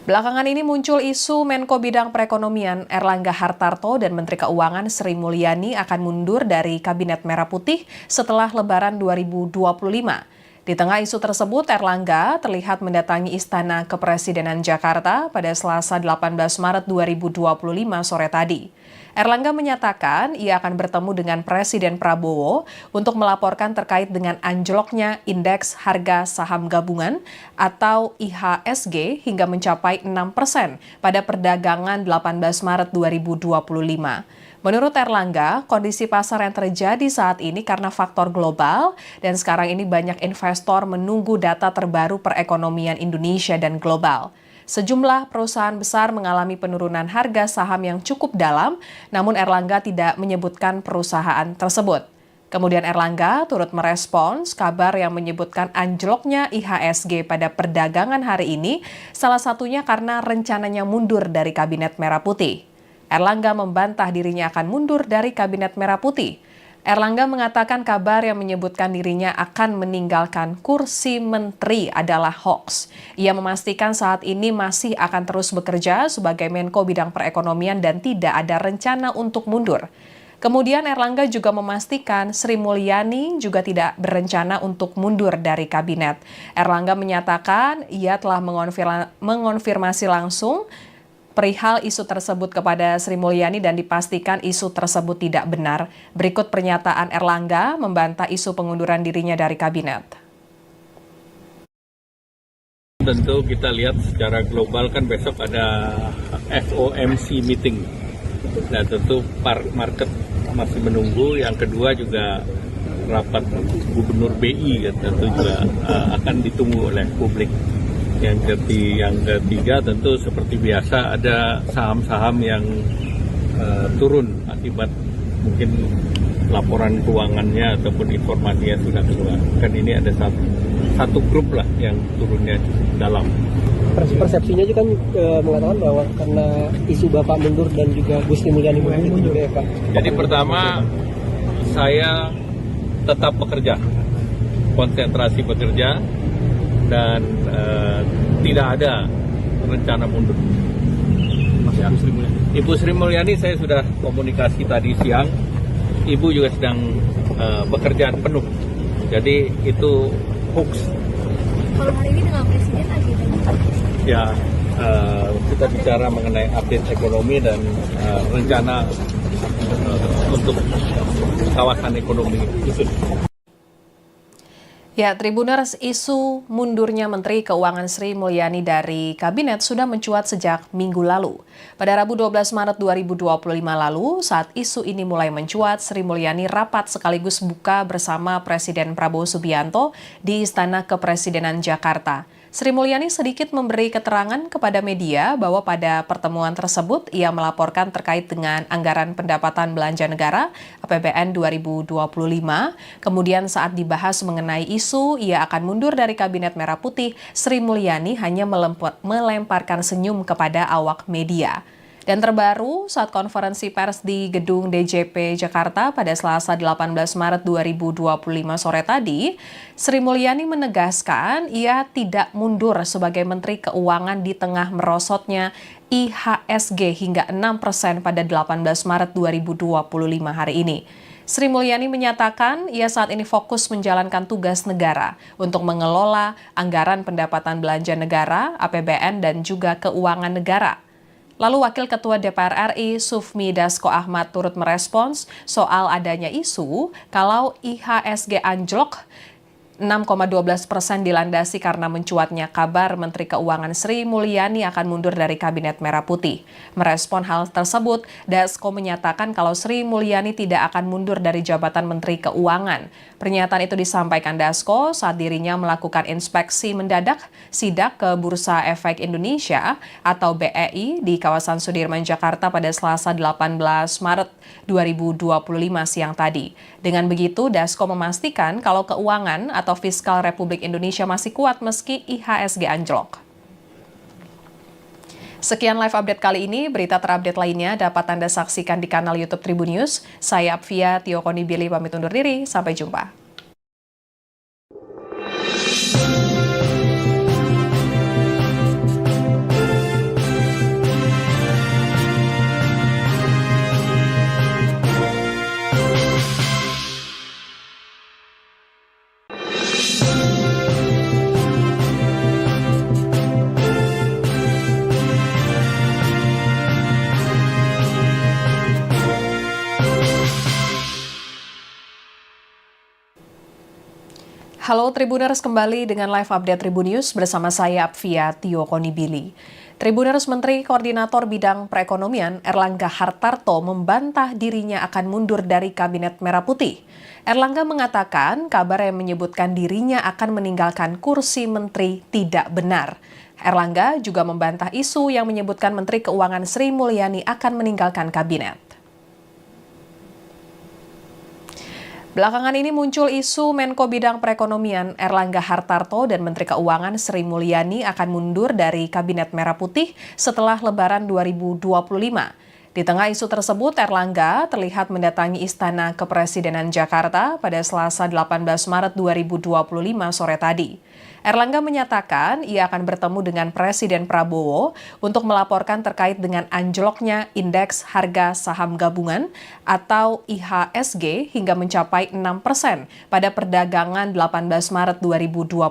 A: Belakangan ini muncul isu Menko Bidang Perekonomian Erlangga Hartarto dan Menteri Keuangan Sri Mulyani akan mundur dari Kabinet Merah Putih setelah Lebaran 2025. Di tengah isu tersebut, Erlangga terlihat mendatangi Istana Kepresidenan Jakarta pada Selasa 18 Maret 2025 sore tadi. Erlangga menyatakan ia akan bertemu dengan Presiden Prabowo untuk melaporkan terkait dengan anjloknya indeks harga saham gabungan atau IHSG hingga mencapai 6% pada perdagangan 18 Maret 2025. Menurut Erlangga, kondisi pasar yang terjadi saat ini karena faktor global dan sekarang ini banyak investor menunggu data terbaru perekonomian Indonesia dan global. Sejumlah perusahaan besar mengalami penurunan harga saham yang cukup dalam, namun Erlangga tidak menyebutkan perusahaan tersebut. Kemudian Erlangga turut merespons kabar yang menyebutkan anjloknya IHSG pada perdagangan hari ini, salah satunya karena rencananya mundur dari Kabinet Merah Putih. Erlangga membantah dirinya akan mundur dari Kabinet Merah Putih. Erlangga mengatakan kabar yang menyebutkan dirinya akan meninggalkan kursi menteri adalah hoax. Ia memastikan saat ini masih akan terus bekerja sebagai Menko Bidang Perekonomian dan tidak ada rencana untuk mundur. Kemudian Erlangga juga memastikan Sri Mulyani juga tidak berencana untuk mundur dari kabinet. Erlangga menyatakan ia telah mengonfirmasi langsung perihal isu tersebut kepada Sri Mulyani dan dipastikan isu tersebut tidak benar. Berikut pernyataan Erlangga membantah isu pengunduran dirinya dari kabinet.
B: Tentu kita lihat secara global kan besok ada FOMC meeting. Nah tentu market masih menunggu. Yang kedua juga rapat Gubernur BI tentu juga akan ditunggu oleh publik. Yang ketiga tentu seperti biasa ada saham-saham yang turun akibat mungkin laporan keuangannya ataupun informasinya sudah keluar. Kan ini ada satu grup lah yang turunnya cukup dalam.
C: Persepsinya juga kan mengatakan bahwa karena isu Bapak mundur dan juga Bu Sri Mulyani mundur ya Pak.
B: Jadi pertama saya tetap bekerja, konsentrasi bekerja. Dan tidak ada rencana mundur. Ya. Ibu Sri Mulyani saya sudah komunikasi tadi siang. Ibu juga sedang bekerjaan penuh. Jadi itu hoax.
D: Kalau hari ini dengan Presiden agendanya?
B: Ya, kita bicara mengenai update ekonomi dan rencana untuk kawasan ekonomi khusus.
A: Ya, Tribuners, isu mundurnya Menteri Keuangan Sri Mulyani dari kabinet sudah mencuat sejak minggu lalu. Pada Rabu 12 Maret 2025 lalu, saat isu ini mulai mencuat, Sri Mulyani rapat sekaligus buka bersama Presiden Prabowo Subianto di Istana Kepresidenan Jakarta. Sri Mulyani sedikit memberi keterangan kepada media bahwa pada pertemuan tersebut ia melaporkan terkait dengan anggaran pendapatan belanja negara APBN 2025. Kemudian saat dibahas mengenai isu ia akan mundur dari Kabinet Merah Putih, Sri Mulyani hanya melemparkan senyum kepada awak media. Dan terbaru, saat konferensi pers di Gedung DJP Jakarta pada Selasa 18 Maret 2025 sore tadi, Sri Mulyani menegaskan ia tidak mundur sebagai Menteri Keuangan di tengah merosotnya IHSG hingga 6% pada 18 Maret 2025 hari ini. Sri Mulyani menyatakan ia saat ini fokus menjalankan tugas negara untuk mengelola anggaran pendapatan belanja negara, APBN, dan juga keuangan negara. Lalu Wakil Ketua DPR RI Sufmi Dasko Ahmad turut merespons soal adanya isu kalau IHSG anjlok 6,12% dilandasi karena mencuatnya kabar Menteri Keuangan Sri Mulyani akan mundur dari Kabinet Merah Putih. Merespon hal tersebut, Dasko menyatakan kalau Sri Mulyani tidak akan mundur dari jabatan Menteri Keuangan. Pernyataan itu disampaikan Dasko saat dirinya melakukan inspeksi mendadak sidak ke Bursa Efek Indonesia atau BEI di kawasan Sudirman, Jakarta pada Selasa 18 Maret 2025 siang tadi. Dengan begitu, Dasko memastikan kalau keuangan atau fiskal Republik Indonesia masih kuat meski IHSG anjlok. Sekian live update kali ini, berita terupdate lainnya dapat Anda saksikan di kanal YouTube Tribun News. Saya Apvia Tiokonibili pamit undur diri, sampai jumpa. Halo Tribuners, kembali dengan live update Tribun News bersama saya Apvia Tiokonibili. Tribuners, Menteri Koordinator Bidang Perekonomian Erlangga Hartarto membantah dirinya akan mundur dari Kabinet Merah Putih. Erlangga mengatakan kabar yang menyebutkan dirinya akan meninggalkan kursi menteri tidak benar. Erlangga juga membantah isu yang menyebutkan Menteri Keuangan Sri Mulyani akan meninggalkan kabinet. Belakangan ini muncul isu Menko Bidang Perekonomian Erlangga Hartarto dan Menteri Keuangan Sri Mulyani akan mundur dari Kabinet Merah Putih setelah Lebaran 2025. Di tengah isu tersebut, Erlangga terlihat mendatangi Istana Kepresidenan Jakarta pada Selasa 18 Maret 2025 sore tadi. Erlangga menyatakan ia akan bertemu dengan Presiden Prabowo untuk melaporkan terkait dengan anjloknya indeks harga saham gabungan atau IHSG hingga mencapai 6% pada perdagangan 18 Maret 2025.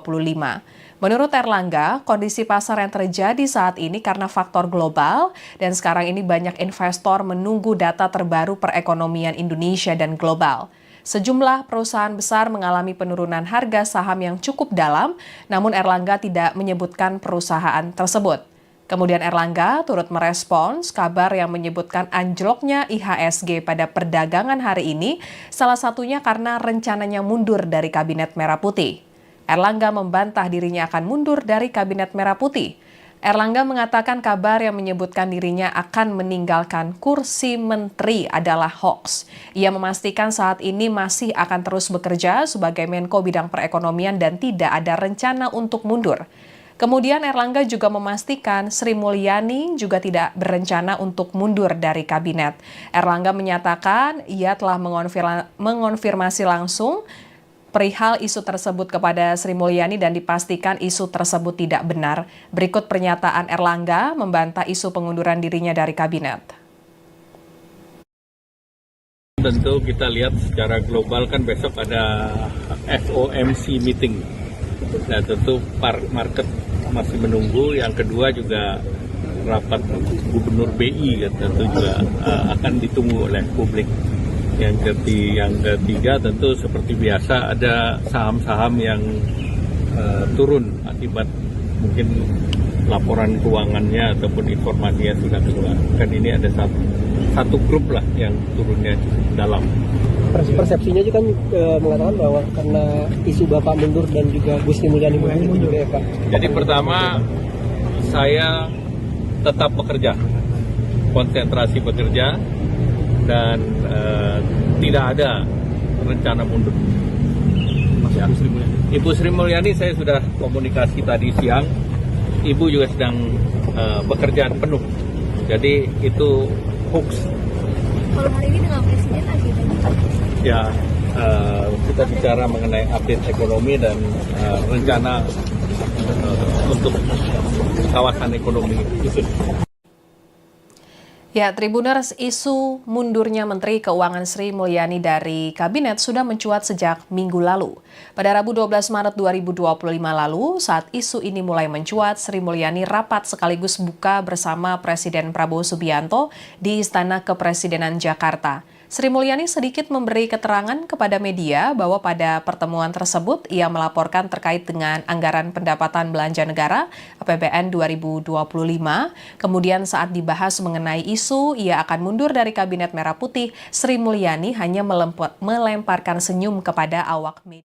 A: Menurut Erlangga, kondisi pasar yang terjadi saat ini karena faktor global dan sekarang ini banyak investor menunggu data terbaru perekonomian Indonesia dan global. Sejumlah perusahaan besar mengalami penurunan harga saham yang cukup dalam, namun Erlangga tidak menyebutkan perusahaan tersebut. Kemudian Erlangga turut merespons kabar yang menyebutkan anjloknya IHSG pada perdagangan hari ini, salah satunya karena rencananya mundur dari Kabinet Merah Putih. Erlangga membantah dirinya akan mundur dari Kabinet Merah Putih. Erlangga mengatakan kabar yang menyebutkan dirinya akan meninggalkan kursi menteri adalah hoax. Ia memastikan saat ini masih akan terus bekerja sebagai Menko Bidang Perekonomian dan tidak ada rencana untuk mundur. Kemudian Erlangga juga memastikan Sri Mulyani juga tidak berencana untuk mundur dari kabinet. Erlangga menyatakan ia telah mengonfirmasi langsung perihal isu tersebut kepada Sri Mulyani dan dipastikan isu tersebut tidak benar. Berikut pernyataan Erlangga membantah isu pengunduran dirinya dari kabinet.
B: Tentu kita lihat secara global kan besok ada FOMC meeting. Nah tentu market masih menunggu. Yang kedua juga rapat Gubernur BI tentu juga akan ditunggu oleh publik. Yang ketiga tentu seperti biasa ada saham-saham yang turun akibat mungkin laporan keuangannya ataupun informasinya sudah keluar. Kan ini ada satu satu grup lah yang turunnya cukup dalam.
C: Persepsinya juga kan mengatakan bahwa karena isu Bapak mundur dan juga Bu Sri Mulyani mundur ya Pak.
B: Jadi pertama, saya tetap bekerja, konsentrasi bekerja, dan tidak ada rencana mundur. Ya. Ibu Sri Mulyani saya sudah komunikasi tadi siang, Ibu juga sedang bekerjaan penuh, jadi itu hoax.
D: Kalau hari ini dengan presiden agendanya?
B: Ya, kita bicara mengenai update ekonomi dan rencana untuk kawasan ekonomi khusus.
A: Ya, Tribuners, isu mundurnya Menteri Keuangan Sri Mulyani dari Kabinet sudah mencuat sejak minggu lalu. Pada Rabu 12 Maret 2025 lalu, saat isu ini mulai mencuat, Sri Mulyani rapat sekaligus buka bersama Presiden Prabowo Subianto di Istana Kepresidenan Jakarta. Sri Mulyani sedikit memberi keterangan kepada media bahwa pada pertemuan tersebut ia melaporkan terkait dengan anggaran pendapatan belanja negara APBN 2025. Kemudian saat dibahas mengenai isu ia akan mundur dari Kabinet Merah Putih, Sri Mulyani hanya melemparkan senyum kepada awak media.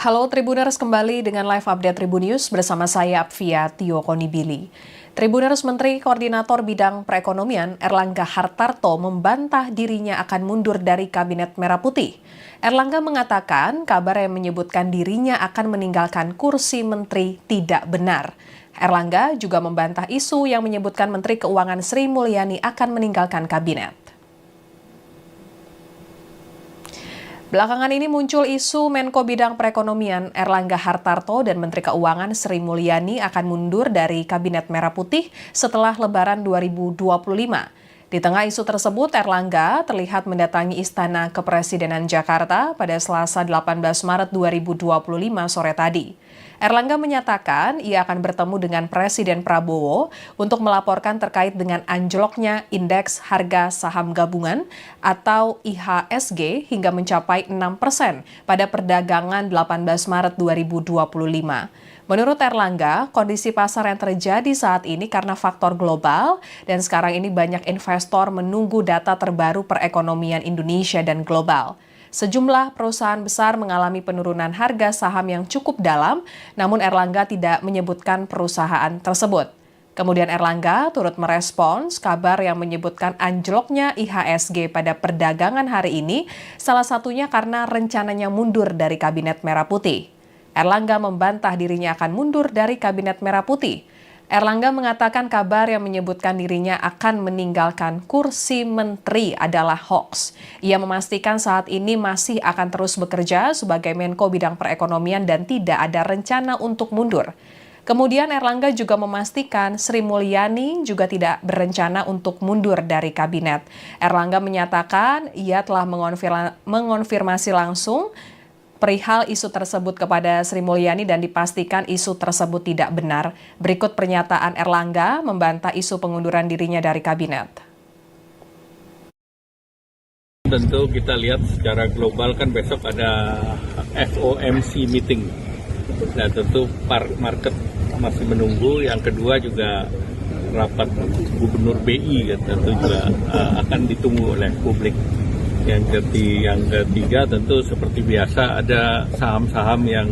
A: Halo Tribuners, kembali dengan live update Tribun News bersama saya Apvia Tio Konibili. Tribuners, Menteri Koordinator Bidang Perekonomian Erlangga Hartarto membantah dirinya akan mundur dari Kabinet Merah Putih. Erlangga mengatakan kabar yang menyebutkan dirinya akan meninggalkan kursi menteri tidak benar. Erlangga juga membantah isu yang menyebutkan Menteri Keuangan Sri Mulyani akan meninggalkan kabinet. Belakangan ini muncul isu Menko Bidang Perekonomian Erlangga Hartarto dan Menteri Keuangan Sri Mulyani akan mundur dari Kabinet Merah Putih setelah Lebaran 2025. Di tengah isu tersebut, Erlangga terlihat mendatangi Istana Kepresidenan Jakarta pada Selasa 18 Maret 2025 sore tadi. Erlangga menyatakan ia akan bertemu dengan Presiden Prabowo untuk melaporkan terkait dengan anjloknya indeks harga saham gabungan atau IHSG hingga mencapai 6% pada perdagangan 18 Maret 2025. Menurut Erlangga, kondisi pasar yang terjadi saat ini karena faktor global dan sekarang ini banyak investor menunggu data terbaru perekonomian Indonesia dan global. Sejumlah perusahaan besar mengalami penurunan harga saham yang cukup dalam, namun Erlangga tidak menyebutkan perusahaan tersebut. Kemudian Erlangga turut merespons kabar yang menyebutkan anjloknya IHSG pada perdagangan hari ini, salah satunya karena rencananya mundur dari Kabinet Merah Putih. Erlangga membantah dirinya akan mundur dari Kabinet Merah Putih. Erlangga mengatakan kabar yang menyebutkan dirinya akan meninggalkan kursi menteri adalah hoax. Ia memastikan saat ini masih akan terus bekerja sebagai Menko Bidang Perekonomian dan tidak ada rencana untuk mundur. Kemudian Erlangga juga memastikan Sri Mulyani juga tidak berencana untuk mundur dari kabinet. Erlangga menyatakan ia telah mengonfirmasi langsung perihal isu tersebut kepada Sri Mulyani dan dipastikan isu tersebut tidak benar. Berikut pernyataan Erlangga membantah isu pengunduran dirinya dari kabinet.
B: Tentu kita lihat secara global kan besok ada FOMC meeting. Nah tentu market masih menunggu. Yang kedua juga rapat Gubernur BI tentu juga akan ditunggu oleh publik. Yang ketiga tentu seperti biasa ada saham-saham yang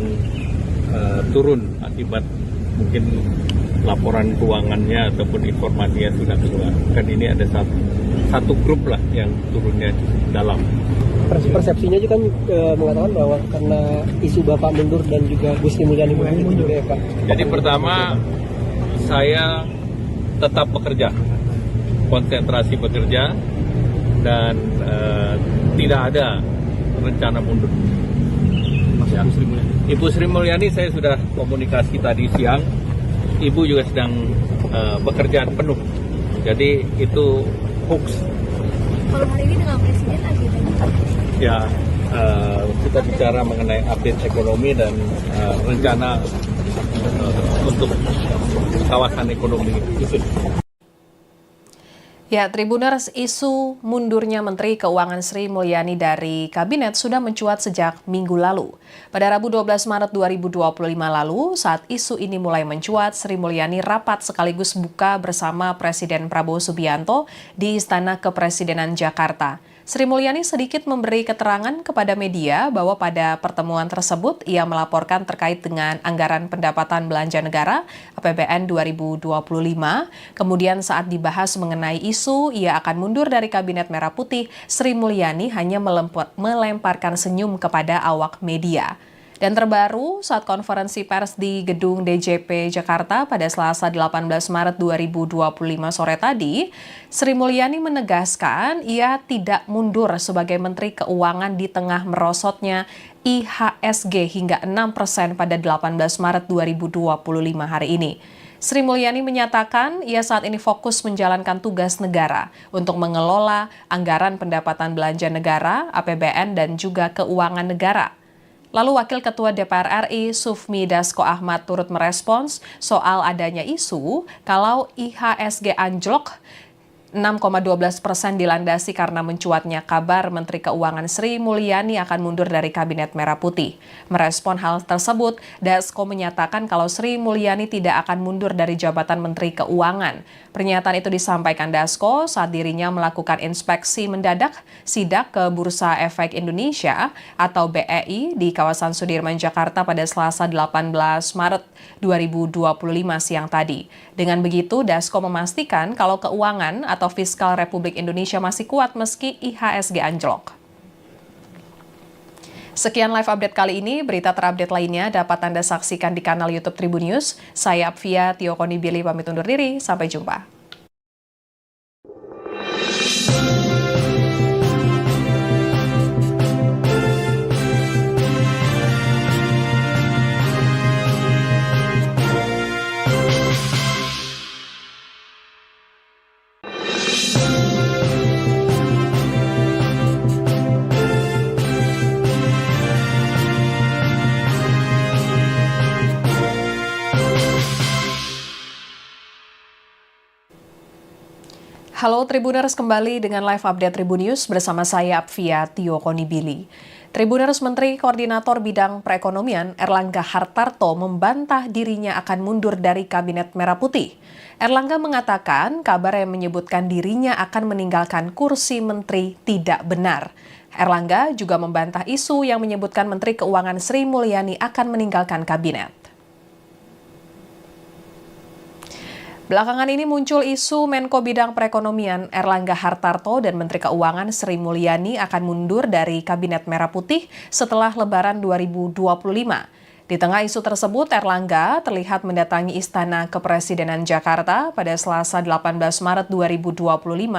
B: turun akibat mungkin laporan keuangannya ataupun informasinya sudah keluar. Kan ini ada satu grup lah yang turunnya dalam.
C: Persepsinya juga kan mengatakan bahwa karena isu Bapak mundur dan juga Bu Sri Mulyani mundur ya Pak.
B: Jadi pertama, saya tetap bekerja, konsentrasi bekerja, dan tidak ada rencana mundur. Ya. Ibu Sri Mulyani saya sudah komunikasi tadi siang, Ibu juga sedang bekerjaan penuh, jadi itu hoax.
D: Kalau hari ini dengan presiden agendanya?
B: Ya, kita bicara mengenai update ekonomi dan rencana untuk kawasan ekonomi khusus.
A: Ya, Tribuners, isu mundurnya Menteri Keuangan Sri Mulyani dari Kabinet sudah mencuat sejak minggu lalu. Pada Rabu 12 Maret 2025 lalu, saat isu ini mulai mencuat, Sri Mulyani rapat sekaligus buka bersama Presiden Prabowo Subianto di Istana Kepresidenan Jakarta. Sri Mulyani sedikit memberi keterangan kepada media bahwa pada pertemuan tersebut ia melaporkan terkait dengan anggaran pendapatan belanja negara APBN 2025. Kemudian saat dibahas mengenai isu ia akan mundur dari Kabinet Merah Putih, Sri Mulyani hanya melemparkan senyum kepada awak media. Dan terbaru, saat konferensi pers di Gedung DJP Jakarta pada Selasa 18 Maret 2025 sore tadi, Sri Mulyani menegaskan ia tidak mundur sebagai Menteri Keuangan di tengah merosotnya IHSG hingga 6% pada 18 Maret 2025 hari ini. Sri Mulyani menyatakan ia saat ini fokus menjalankan tugas negara untuk mengelola anggaran pendapatan belanja negara, APBN, dan juga keuangan negara. Lalu Wakil Ketua DPR RI Sufmi Dasko Ahmad turut merespons soal adanya isu kalau IHSG anjlok 6,12% dilandasi karena mencuatnya kabar Menteri Keuangan Sri Mulyani akan mundur dari Kabinet Merah Putih. Merespon hal tersebut, Dasko menyatakan kalau Sri Mulyani tidak akan mundur dari jabatan Menteri Keuangan. Pernyataan itu disampaikan Dasko saat dirinya melakukan inspeksi mendadak sidak ke Bursa Efek Indonesia atau BEI di kawasan Sudirman, Jakarta pada Selasa 18 Maret 2025 siang tadi. Dengan begitu, Dasko memastikan kalau keuangan atau fiskal Republik Indonesia masih kuat meski IHSG anjlok. Sekian live update kali ini, berita terupdate lainnya dapat Anda saksikan di kanal YouTube Tribun News. Saya Apvia Tiokonibili pamit undur diri, sampai jumpa. Halo Tribuners, kembali dengan live update Tribun News bersama saya Apvia Tiokonibili. Tribuners, Menteri Koordinator Bidang Perekonomian Erlangga Hartarto membantah dirinya akan mundur dari Kabinet Merah Putih. Erlangga mengatakan kabar yang menyebutkan dirinya akan meninggalkan kursi menteri tidak benar. Erlangga juga membantah isu yang menyebutkan Menteri Keuangan Sri Mulyani akan meninggalkan kabinet. Belakangan ini muncul isu Menko Bidang Perekonomian Erlangga Hartarto dan Menteri Keuangan Sri Mulyani akan mundur dari Kabinet Merah Putih setelah Lebaran 2025. Di tengah isu tersebut, Erlangga terlihat mendatangi Istana Kepresidenan Jakarta pada Selasa 18 Maret 2025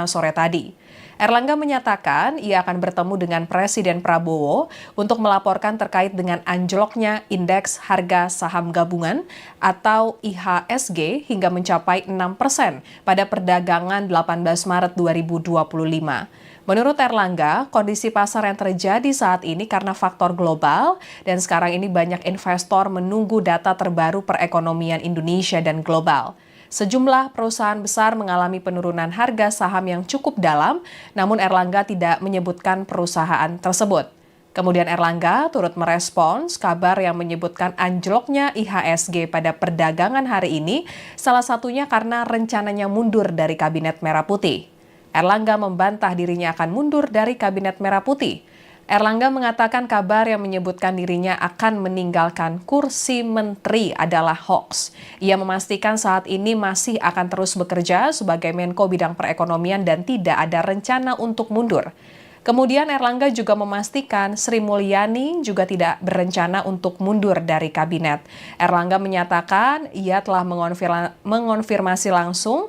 A: sore tadi. Erlangga menyatakan ia akan bertemu dengan Presiden Prabowo untuk melaporkan terkait dengan anjloknya indeks harga saham gabungan atau IHSG hingga mencapai 6% pada perdagangan 18 Maret 2025. Menurut Erlangga, kondisi pasar yang terjadi saat ini karena faktor global dan sekarang ini banyak investor menunggu data terbaru perekonomian Indonesia dan global. Sejumlah perusahaan besar mengalami penurunan harga saham yang cukup dalam, namun Erlangga tidak menyebutkan perusahaan tersebut. Kemudian Erlangga turut merespons kabar yang menyebutkan anjloknya IHSG pada perdagangan hari ini, salah satunya karena rencananya mundur dari Kabinet Merah Putih. Erlangga membantah dirinya akan mundur dari Kabinet Merah Putih. Erlangga mengatakan kabar yang menyebutkan dirinya akan meninggalkan kursi menteri adalah hoax. Ia memastikan saat ini masih akan terus bekerja sebagai Menko Bidang Perekonomian dan tidak ada rencana untuk mundur. Kemudian Erlangga juga memastikan Sri Mulyani juga tidak berencana untuk mundur dari kabinet. Erlangga menyatakan ia telah mengonfirmasi langsung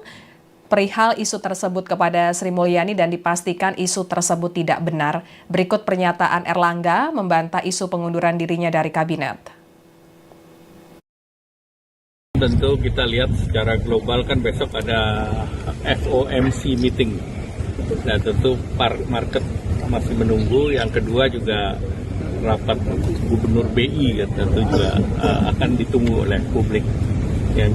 A: perihal isu tersebut kepada Sri Mulyani dan dipastikan isu tersebut tidak benar. Berikut pernyataan Erlangga membantah isu pengunduran dirinya dari kabinet.
B: Tentu kita lihat secara global kan besok ada FOMC meeting. Dan tentu market masih menunggu. Yang kedua juga rapat Gubernur BI tentu juga akan ditunggu oleh publik. Yang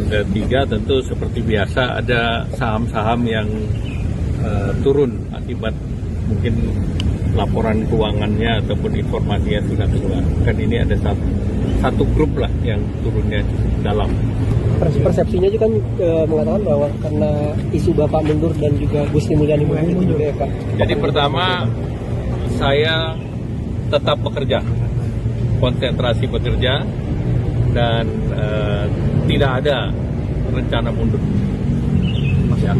B: ketiga tentu seperti biasa ada saham-saham yang turun akibat mungkin laporan keuangannya ataupun informasinya sudah keluar. Kan ini ada satu grup lah yang turunnya dalam.
C: Persepsinya juga kan mengatakan bahwa karena isu Bapak mundur dan juga Bu Sri Mulyani mundur ya Pak.
B: Jadi pertama saya tetap bekerja, konsentrasi bekerja dan tidak ada rencana mundur. Ya.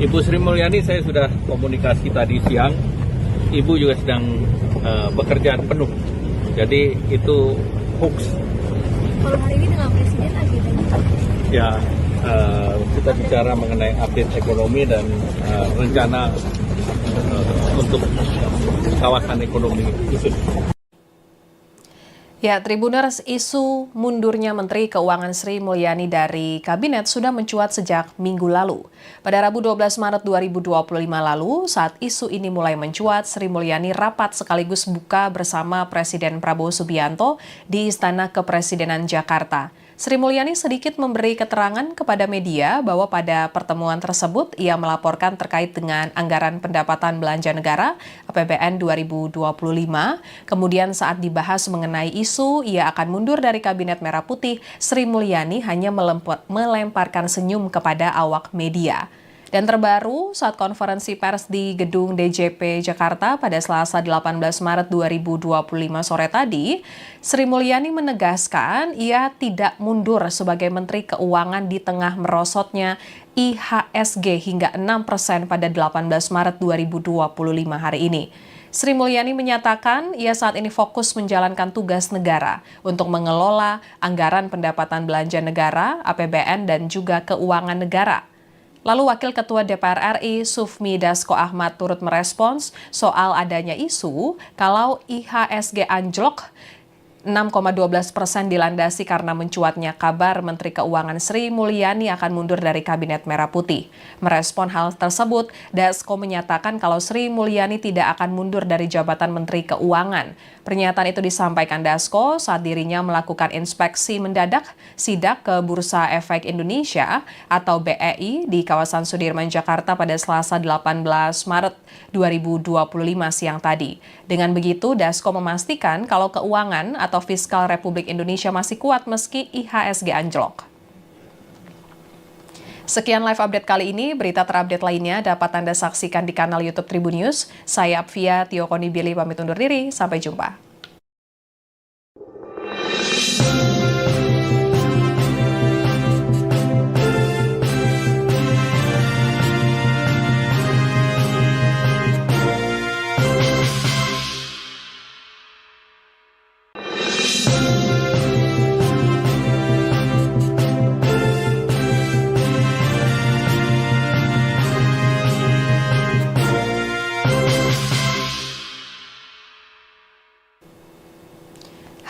B: Ibu Sri Mulyani saya sudah komunikasi tadi siang. Ibu juga sedang bekerja penuh. Jadi itu hoax.
D: Kalau hari ini dengan presiden agendanya?
B: Ya, kita bicara mengenai update ekonomi dan rencana untuk kawasan ekonomi khusus.
A: Ya, Tribuners, isu mundurnya Menteri Keuangan Sri Mulyani dari Kabinet sudah mencuat sejak minggu lalu. Pada Rabu 12 Maret 2025 lalu, saat isu ini mulai mencuat, Sri Mulyani rapat sekaligus buka bersama Presiden Prabowo Subianto di Istana Kepresidenan Jakarta. Sri Mulyani sedikit memberi keterangan kepada media bahwa pada pertemuan tersebut ia melaporkan terkait dengan anggaran pendapatan belanja negara APBN 2025. Kemudian saat dibahas mengenai isu ia akan mundur dari Kabinet Merah Putih, Sri Mulyani hanya melemparkan senyum kepada awak media. Dan terbaru, saat konferensi pers di Gedung DJP Jakarta pada Selasa 18 Maret 2025 sore tadi, Sri Mulyani menegaskan ia tidak mundur sebagai Menteri Keuangan di tengah merosotnya IHSG hingga 6% pada 18 Maret 2025 hari ini. Sri Mulyani menyatakan ia saat ini fokus menjalankan tugas negara untuk mengelola anggaran pendapatan belanja negara, APBN, dan juga keuangan negara. Lalu Wakil Ketua DPR RI Sufmi Dasko Ahmad turut merespons soal adanya isu kalau IHSG anjlok 6,12% dilandasi karena mencuatnya kabar Menteri Keuangan Sri Mulyani akan mundur dari Kabinet Merah Putih. Merespon hal tersebut, Dasko menyatakan kalau Sri Mulyani tidak akan mundur dari jabatan Menteri Keuangan. Pernyataan itu disampaikan Dasko saat dirinya melakukan inspeksi mendadak sidak ke Bursa Efek Indonesia atau BEI di kawasan Sudirman, Jakarta pada Selasa 18 Maret 2025 siang tadi. Dengan begitu, Dasko memastikan kalau keuangan atau fiskal Republik Indonesia masih kuat meski IHSG anjlok. Sekian live update kali ini, berita terupdate lainnya dapat Anda saksikan di kanal YouTube Tribun News. Saya Apvia Tio Konibili pamit undur diri, sampai jumpa.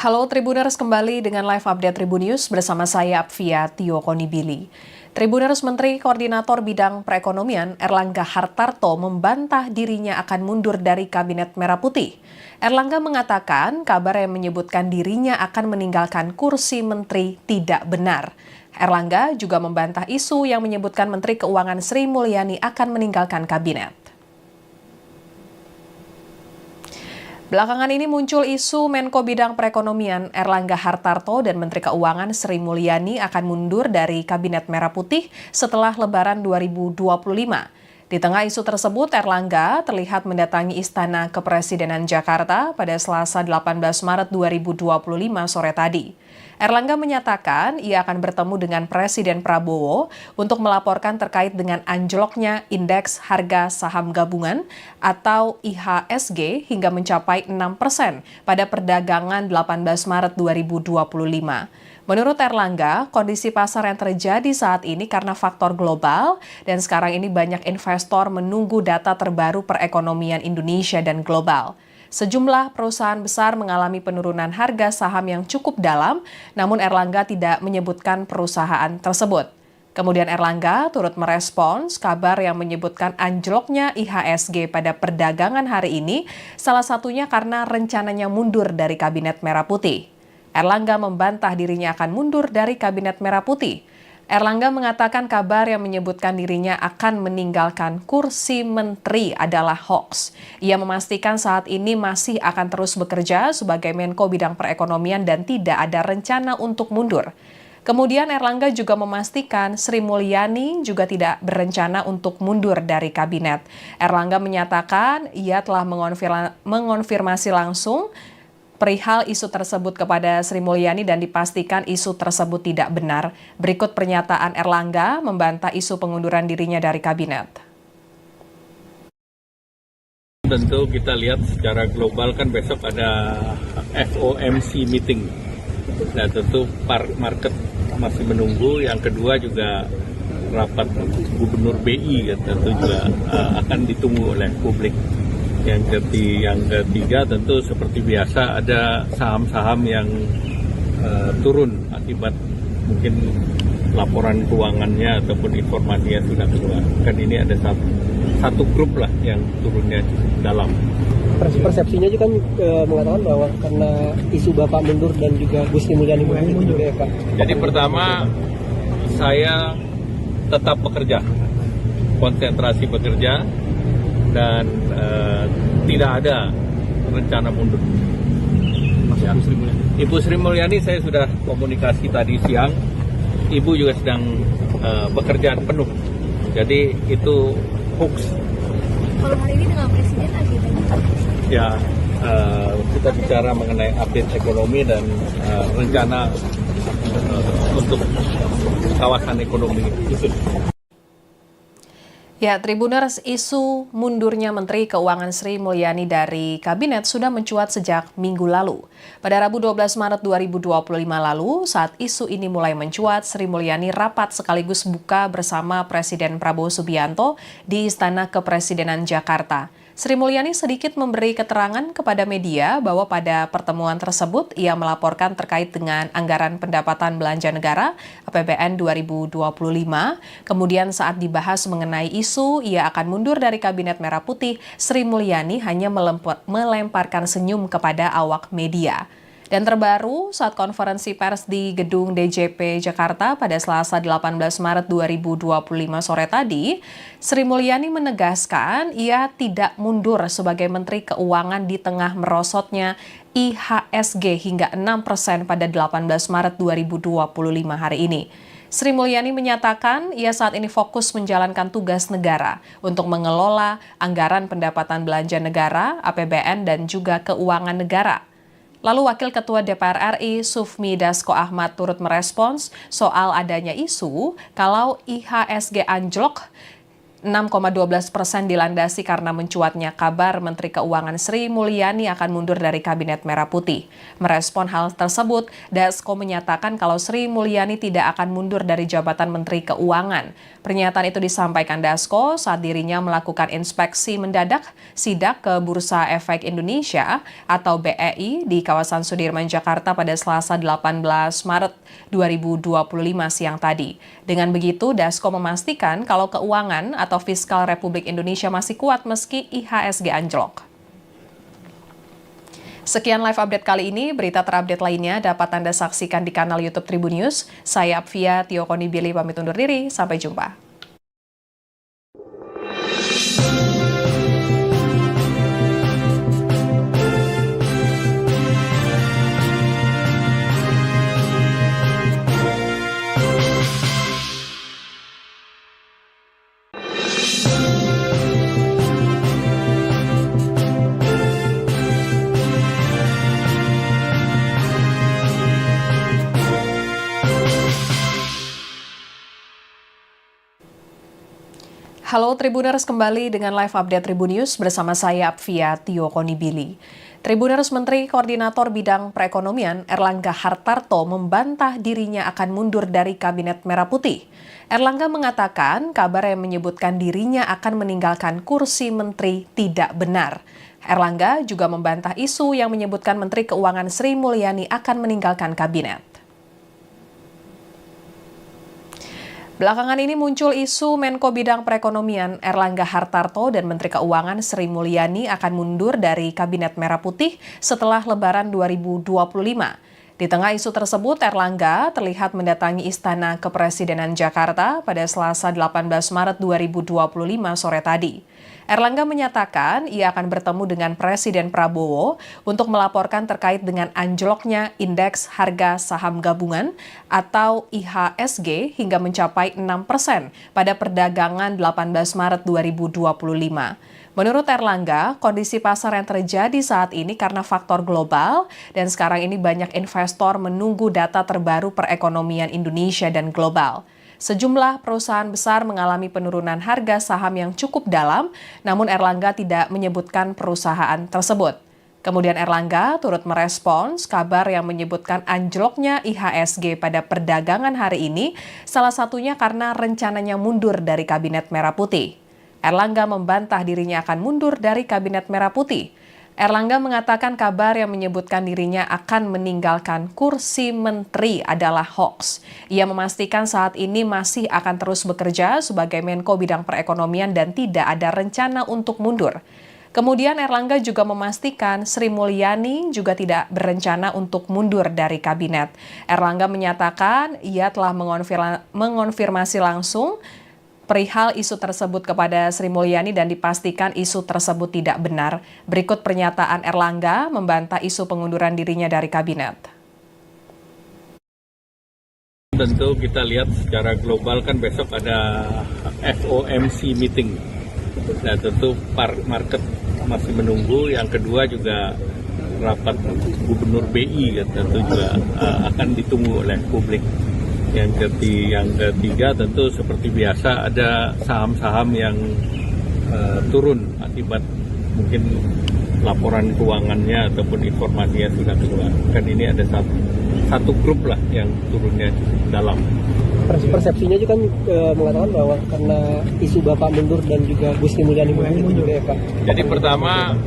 A: Halo Tribuners, kembali dengan live update Tribun News bersama saya Apvia Tio Konibili. Tribuners, Menteri Koordinator Bidang Perekonomian Erlangga Hartarto membantah dirinya akan mundur dari Kabinet Merah Putih. Erlangga mengatakan kabar yang menyebutkan dirinya akan meninggalkan kursi menteri tidak benar. Erlangga juga membantah isu yang menyebutkan Menteri Keuangan Sri Mulyani akan meninggalkan kabinet. Belakangan ini muncul isu Menko Bidang Perekonomian Erlangga Hartarto dan Menteri Keuangan Sri Mulyani akan mundur dari Kabinet Merah Putih setelah Lebaran 2025. Di tengah isu tersebut, Erlangga terlihat mendatangi Istana Kepresidenan Jakarta pada Selasa 18 Maret 2025 sore tadi. Erlangga menyatakan ia akan bertemu dengan Presiden Prabowo untuk melaporkan terkait dengan anjloknya indeks harga saham gabungan atau IHSG hingga mencapai 6% pada perdagangan 18 Maret 2025. Menurut Erlangga, kondisi pasar yang terjadi saat ini karena faktor global dan sekarang ini banyak investor menunggu data terbaru perekonomian Indonesia dan global. Sejumlah perusahaan besar mengalami penurunan harga saham yang cukup dalam, namun Erlangga tidak menyebutkan perusahaan tersebut. Kemudian Erlangga turut merespons kabar yang menyebutkan anjloknya IHSG pada perdagangan hari ini, salah satunya karena rencananya mundur dari Kabinet Merah Putih. Erlangga membantah dirinya akan mundur dari Kabinet Merah Putih. Erlangga mengatakan kabar yang menyebutkan dirinya akan meninggalkan kursi menteri adalah hoax. Ia memastikan saat ini masih akan terus bekerja sebagai Menko Bidang Perekonomian dan tidak ada rencana untuk mundur. Kemudian Erlangga juga memastikan Sri Mulyani juga tidak berencana untuk mundur dari kabinet. Erlangga menyatakan ia telah mengonfirmasi langsung perihal isu tersebut kepada Sri Mulyani dan dipastikan isu tersebut tidak benar. Berikut pernyataan Erlangga membantah isu pengunduran dirinya dari kabinet.
B: Tentu kita lihat secara global kan besok ada FOMC meeting. Nah tentu market masih menunggu. Yang kedua juga rapat Gubernur BI tentu juga akan ditunggu oleh publik. Yang ketiga tentu seperti biasa ada saham-saham yang turun akibat mungkin laporan keuangannya ataupun informasinya sudah keluar. Kan ini ada satu grup lah yang turunnya dalam.
C: Persepsinya juga kan mengatakan bahwa karena isu Bapak mundur dan juga Bu Sri Mulyani mundur juga ya Pak.
B: Jadi pertama saya tetap bekerja, konsentrasi bekerja dan tidak ada rencana mundur. Ya. Ibu Sri Mulyani saya sudah komunikasi tadi siang, Ibu juga sedang bekerja penuh, jadi itu hoax.
D: Kalau hari ini dengan Presiden agendanya?
B: Ya, kita bicara mengenai update ekonomi dan rencana untuk kawasan ekonomi khusus.
A: Ya, Tribuners, isu mundurnya Menteri Keuangan Sri Mulyani dari Kabinet sudah mencuat sejak minggu lalu. Pada Rabu 12 Maret 2025 lalu, saat isu ini mulai mencuat, Sri Mulyani rapat sekaligus buka bersama Presiden Prabowo Subianto di Istana Kepresidenan Jakarta. Sri Mulyani sedikit memberi keterangan kepada media bahwa pada pertemuan tersebut ia melaporkan terkait dengan anggaran pendapatan belanja negara APBN 2025. Kemudian saat dibahas mengenai isu ia akan mundur dari Kabinet Merah Putih, Sri Mulyani hanya melemparkan senyum kepada awak media. Dan terbaru, saat konferensi pers di Gedung DJP Jakarta pada Selasa 18 Maret 2025 sore tadi, Sri Mulyani menegaskan ia tidak mundur sebagai Menteri Keuangan di tengah merosotnya IHSG hingga 6% pada 18 Maret 2025 hari ini. Sri Mulyani menyatakan ia saat ini fokus menjalankan tugas negara untuk mengelola anggaran pendapatan belanja negara, APBN, dan juga keuangan negara. Lalu Wakil Ketua DPR RI Sufmi Dasko Ahmad turut merespons soal adanya isu kalau IHSG anjlok 6,12% dilandasi karena mencuatnya kabar Menteri Keuangan Sri Mulyani akan mundur dari Kabinet Merah Putih. Merespon hal tersebut, Dasko menyatakan kalau Sri Mulyani tidak akan mundur dari jabatan Menteri Keuangan. Pernyataan itu disampaikan Dasko saat dirinya melakukan inspeksi mendadak sidak ke Bursa Efek Indonesia atau BEI di kawasan Sudirman, Jakarta pada Selasa 18 Maret 2025 siang tadi. Dengan begitu, Dasko memastikan kalau keuangan atau fiskal Republik Indonesia masih kuat meski IHSG anjlok. Sekian live update kali ini, berita terupdate lainnya dapat Anda saksikan di kanal YouTube Tribun News. Saya Apvia Tio Konibili pamit undur diri, sampai jumpa. Halo Tribuners, kembali dengan live update Tribun News bersama saya Apvia Tio Konibili. Tribuners, Menteri Koordinator Bidang Perekonomian Erlangga Hartarto membantah dirinya akan mundur dari Kabinet Merah Putih. Erlangga mengatakan kabar yang menyebutkan dirinya akan meninggalkan kursi menteri tidak benar. Erlangga juga membantah isu yang menyebutkan Menteri Keuangan Sri Mulyani akan meninggalkan kabinet. Belakangan ini muncul isu Menko Bidang Perekonomian Erlangga Hartarto dan Menteri Keuangan Sri Mulyani akan mundur dari Kabinet Merah Putih setelah Lebaran 2025. Di tengah isu tersebut, Erlangga terlihat mendatangi Istana Kepresidenan Jakarta pada Selasa 18 Maret 2025 sore tadi. Erlangga menyatakan ia akan bertemu dengan Presiden Prabowo untuk melaporkan terkait dengan anjloknya Indeks Harga Saham Gabungan atau IHSG hingga mencapai 6% pada perdagangan 18 Maret 2025. Menurut Erlangga, kondisi pasar yang terjadi saat ini karena faktor global dan sekarang ini banyak investor menunggu data terbaru perekonomian Indonesia dan global. Sejumlah perusahaan besar mengalami penurunan harga saham yang cukup dalam, namun Erlangga tidak menyebutkan perusahaan tersebut. Kemudian Erlangga turut merespons kabar yang menyebutkan anjloknya IHSG pada perdagangan hari ini, salah satunya karena rencananya mundur dari Kabinet Merah Putih. Erlangga membantah dirinya akan mundur dari Kabinet Merah Putih. Erlangga mengatakan kabar yang menyebutkan dirinya akan meninggalkan kursi menteri adalah hoax. Ia memastikan saat ini masih akan terus bekerja sebagai Menko Bidang Perekonomian dan tidak ada rencana untuk mundur. Kemudian Erlangga juga memastikan Sri Mulyani juga tidak berencana untuk mundur dari kabinet. Erlangga menyatakan ia telah mengonfirmasi langsung perihal isu tersebut kepada Sri Mulyani dan dipastikan isu tersebut tidak benar. Berikut pernyataan Erlangga membantah isu pengunduran dirinya dari kabinet.
B: Tentu kita lihat secara global kan besok ada FOMC meeting. Nah tentu market masih menunggu. Yang kedua juga rapat Gubernur BI tentu juga akan ditunggu oleh publik. Yang ketiga tentu seperti biasa ada saham-saham yang turun akibat mungkin laporan keuangannya ataupun informasinya sudah keluar. Kan ini ada satu grup lah yang turunnya cukup dalam.
C: Persepsinya juga kan mengatakan bahwa karena isu Bapak mundur dan juga Bu Sri Mulyani mundur ya Pak.
B: Jadi pertama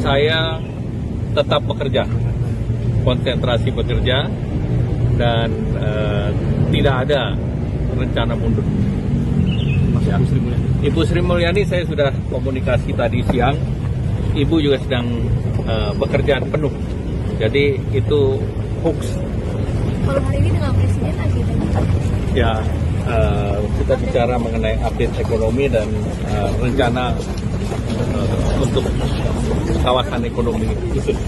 B: saya tetap bekerja, konsentrasi bekerja. Dan tidak ada rencana mundur. Ya. Ibu Sri Mulyani saya sudah komunikasi tadi siang. Ibu juga sedang bekerjaan penuh. Jadi itu hoax.
D: Kalau hari ini dengan Presiden agendanya?
B: Ya, kita bicara mengenai update ekonomi dan rencana untuk kawasan ekonomi khusus.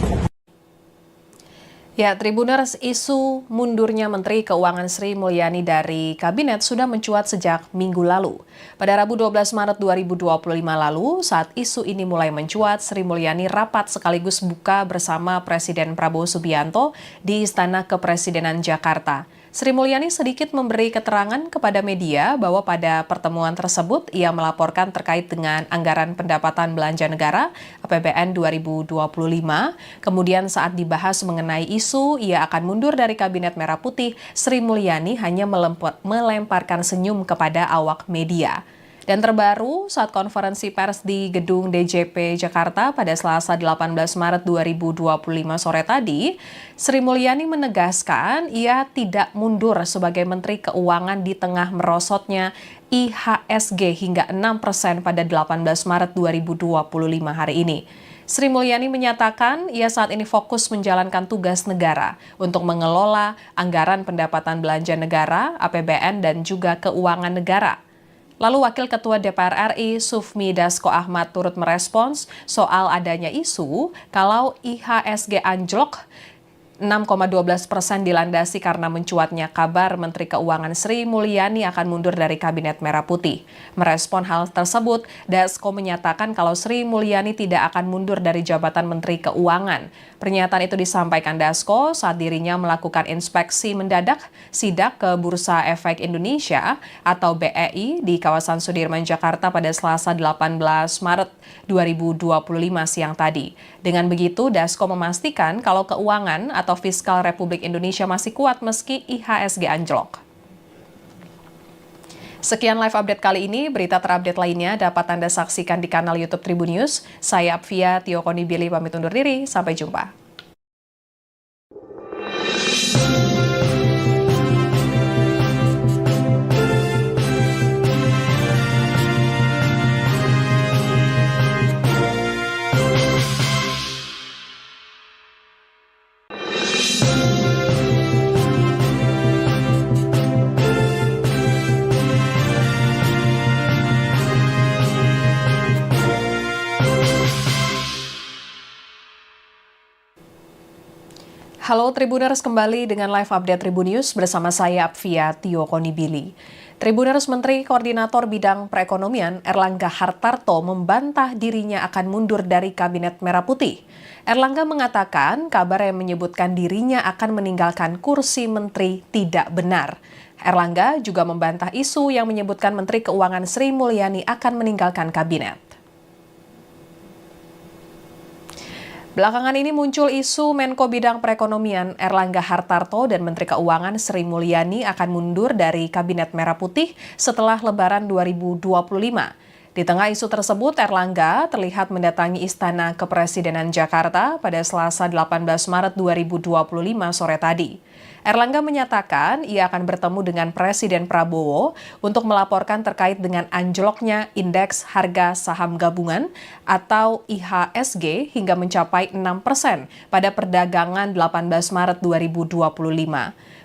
A: Ya, Tribuners, isu mundurnya Menteri Keuangan Sri Mulyani dari Kabinet sudah mencuat sejak minggu lalu. Pada Rabu 12 Maret 2025 lalu, saat isu ini mulai mencuat, Sri Mulyani rapat sekaligus buka bersama Presiden Prabowo Subianto di Istana Kepresidenan Jakarta. Sri Mulyani sedikit memberi keterangan kepada media bahwa pada pertemuan tersebut ia melaporkan terkait dengan anggaran pendapatan belanja negara APBN 2025. Kemudian saat dibahas mengenai isu ia akan mundur dari Kabinet Merah Putih, Sri Mulyani hanya melemparkan senyum kepada awak media. Dan terbaru, saat konferensi pers di Gedung DJP Jakarta pada Selasa 18 Maret 2025 sore tadi, Sri Mulyani menegaskan ia tidak mundur sebagai Menteri Keuangan di tengah merosotnya IHSG hingga 6% pada 18 Maret 2025 hari ini. Sri Mulyani menyatakan ia saat ini fokus menjalankan tugas negara untuk mengelola anggaran pendapatan belanja negara, APBN, dan juga keuangan negara. Lalu Wakil Ketua DPR RI Sufmi Dasko Ahmad turut merespons soal adanya isu kalau IHSG anjlok 6,12% dilandasi karena mencuatnya kabar Menteri Keuangan Sri Mulyani akan mundur dari Kabinet Merah Putih. Merespon hal tersebut, Dasko menyatakan kalau Sri Mulyani tidak akan mundur dari jabatan Menteri Keuangan. Pernyataan itu disampaikan Dasko saat dirinya melakukan inspeksi mendadak sidak ke Bursa Efek Indonesia atau BEI di kawasan Sudirman, Jakarta pada Selasa 18 Maret 2025 siang tadi. Dengan begitu, Dasko memastikan kalau keuangan atau fiskal Republik Indonesia masih kuat meski IHSG anjlok. Sekian live update kali ini, berita terupdate lainnya dapat Anda saksikan di kanal YouTube Tribun News. Saya Apvia Tiokoni Billy pamit undur diri, sampai jumpa. Halo Tribuners, kembali dengan live update Tribun News bersama saya Apvia Tio Konibili. Tribuners, Menteri Koordinator Bidang Perekonomian Erlangga Hartarto membantah dirinya akan mundur dari Kabinet Merah Putih. Erlangga mengatakan kabar yang menyebutkan dirinya akan meninggalkan kursi menteri tidak benar. Erlangga juga membantah isu yang menyebutkan Menteri Keuangan Sri Mulyani akan meninggalkan kabinet. Belakangan ini muncul isu Menko Bidang Perekonomian Erlangga Hartarto dan Menteri Keuangan Sri Mulyani akan mundur dari Kabinet Merah Putih setelah Lebaran 2025. Di tengah isu tersebut, Erlangga terlihat mendatangi Istana Kepresidenan Jakarta pada Selasa 18 Maret 2025 sore tadi. Erlangga menyatakan ia akan bertemu dengan Presiden Prabowo untuk melaporkan terkait dengan anjloknya indeks harga saham gabungan atau IHSG hingga mencapai 6% pada perdagangan 18 Maret 2025.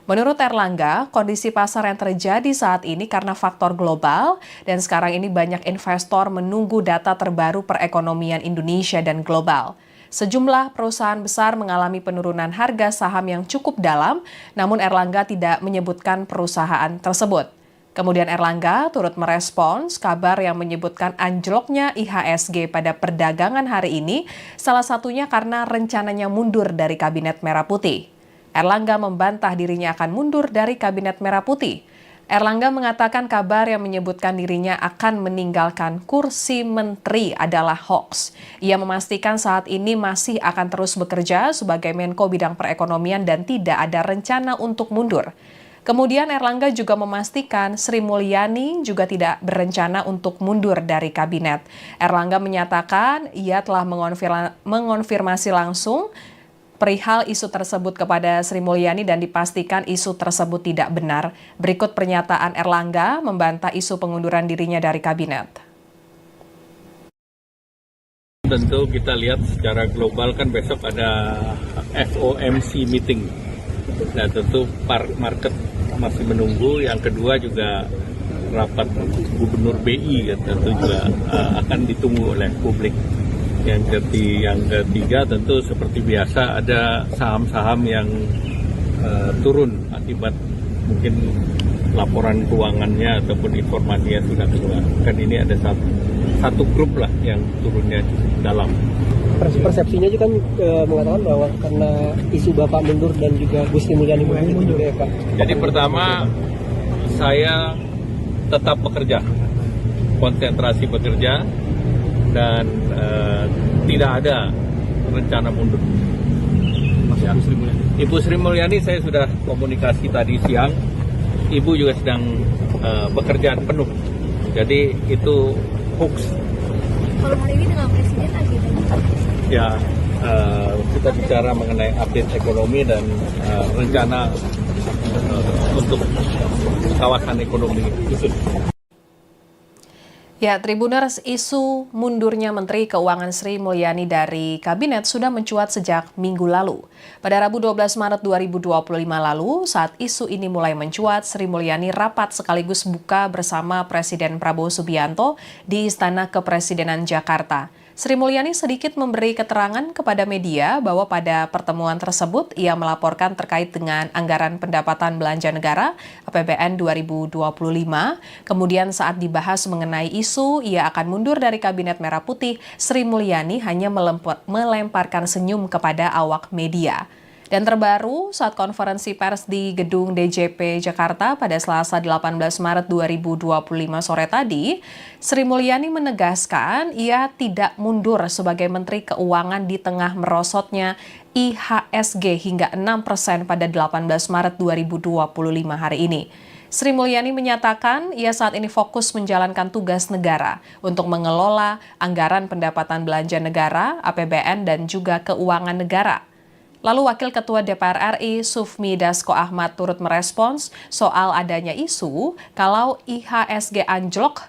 A: Menurut Erlangga, kondisi pasar yang terjadi saat ini karena faktor global dan sekarang ini banyak investor menunggu data terbaru perekonomian Indonesia dan global. Sejumlah perusahaan besar mengalami penurunan harga saham yang cukup dalam, namun Erlangga tidak menyebutkan perusahaan tersebut. Kemudian Erlangga turut merespons kabar yang menyebutkan anjloknya IHSG pada perdagangan hari ini, salah satunya karena rencananya mundur dari Kabinet Merah Putih. Erlangga membantah dirinya akan mundur dari Kabinet Merah Putih. Erlangga mengatakan kabar yang menyebutkan dirinya akan meninggalkan kursi menteri adalah hoax. Ia memastikan saat ini masih akan terus bekerja sebagai Menko Bidang Perekonomian dan tidak ada rencana untuk mundur. Kemudian Erlangga juga memastikan Sri Mulyani juga tidak berencana untuk mundur dari kabinet. Erlangga menyatakan ia telah mengonfirmasi langsung perihal isu tersebut kepada Sri Mulyani dan dipastikan isu tersebut tidak benar. Berikut pernyataan Erlangga membantah isu pengunduran dirinya dari kabinet.
B: Tentu kita lihat secara global kan besok ada FOMC meeting. Nah tentu market masih menunggu. Yang kedua juga rapat Gubernur BI tentu juga akan ditunggu oleh publik. Yang ketiga tentu seperti biasa ada saham-saham yang turun akibat mungkin laporan keuangannya ataupun informasinya sudah keluar. Kan ini ada satu grup lah yang turunnya cukup dalam.
C: Persepsinya juga kan mengatakan bahwa karena isu Bapak mundur dan juga Bu Sri Mulyani mundur ya Pak.
B: Jadi pertama saya tetap bekerja, konsentrasi bekerja dan tidak ada rencana mundur. Ya. Ibu Sri Mulyani saya sudah komunikasi tadi siang. Ibu juga sedang bekerjaan penuh. Jadi itu hoax.
D: Kalau hari ini dengan Presiden agendanya?
B: Ya, kita bicara mengenai update ekonomi dan rencana untuk kawasan ekonomi khusus.
A: Ya, Tribuners, isu mundurnya Menteri Keuangan Sri Mulyani dari kabinet sudah mencuat sejak minggu lalu. Pada Rabu 12 Maret 2025 lalu, saat isu ini mulai mencuat, Sri Mulyani rapat sekaligus buka bersama Presiden Prabowo Subianto di Istana Kepresidenan Jakarta. Sri Mulyani sedikit memberi keterangan kepada media bahwa pada pertemuan tersebut ia melaporkan terkait dengan anggaran pendapatan belanja negara APBN 2025. Kemudian saat dibahas mengenai isu ia akan mundur dari Kabinet Merah Putih, Sri Mulyani hanya melemparkan senyum kepada awak media. Dan terbaru, saat konferensi pers di Gedung DJP Jakarta pada Selasa 18 Maret 2025 sore tadi, Sri Mulyani menegaskan ia tidak mundur sebagai Menteri Keuangan di tengah merosotnya IHSG hingga 6% pada 18 Maret 2025 hari ini. Sri Mulyani menyatakan ia saat ini fokus menjalankan tugas negara untuk mengelola anggaran pendapatan belanja negara, APBN, dan juga keuangan negara. Lalu Wakil Ketua DPR RI Sufmi Dasko Ahmad turut merespons soal adanya isu kalau IHSG anjlok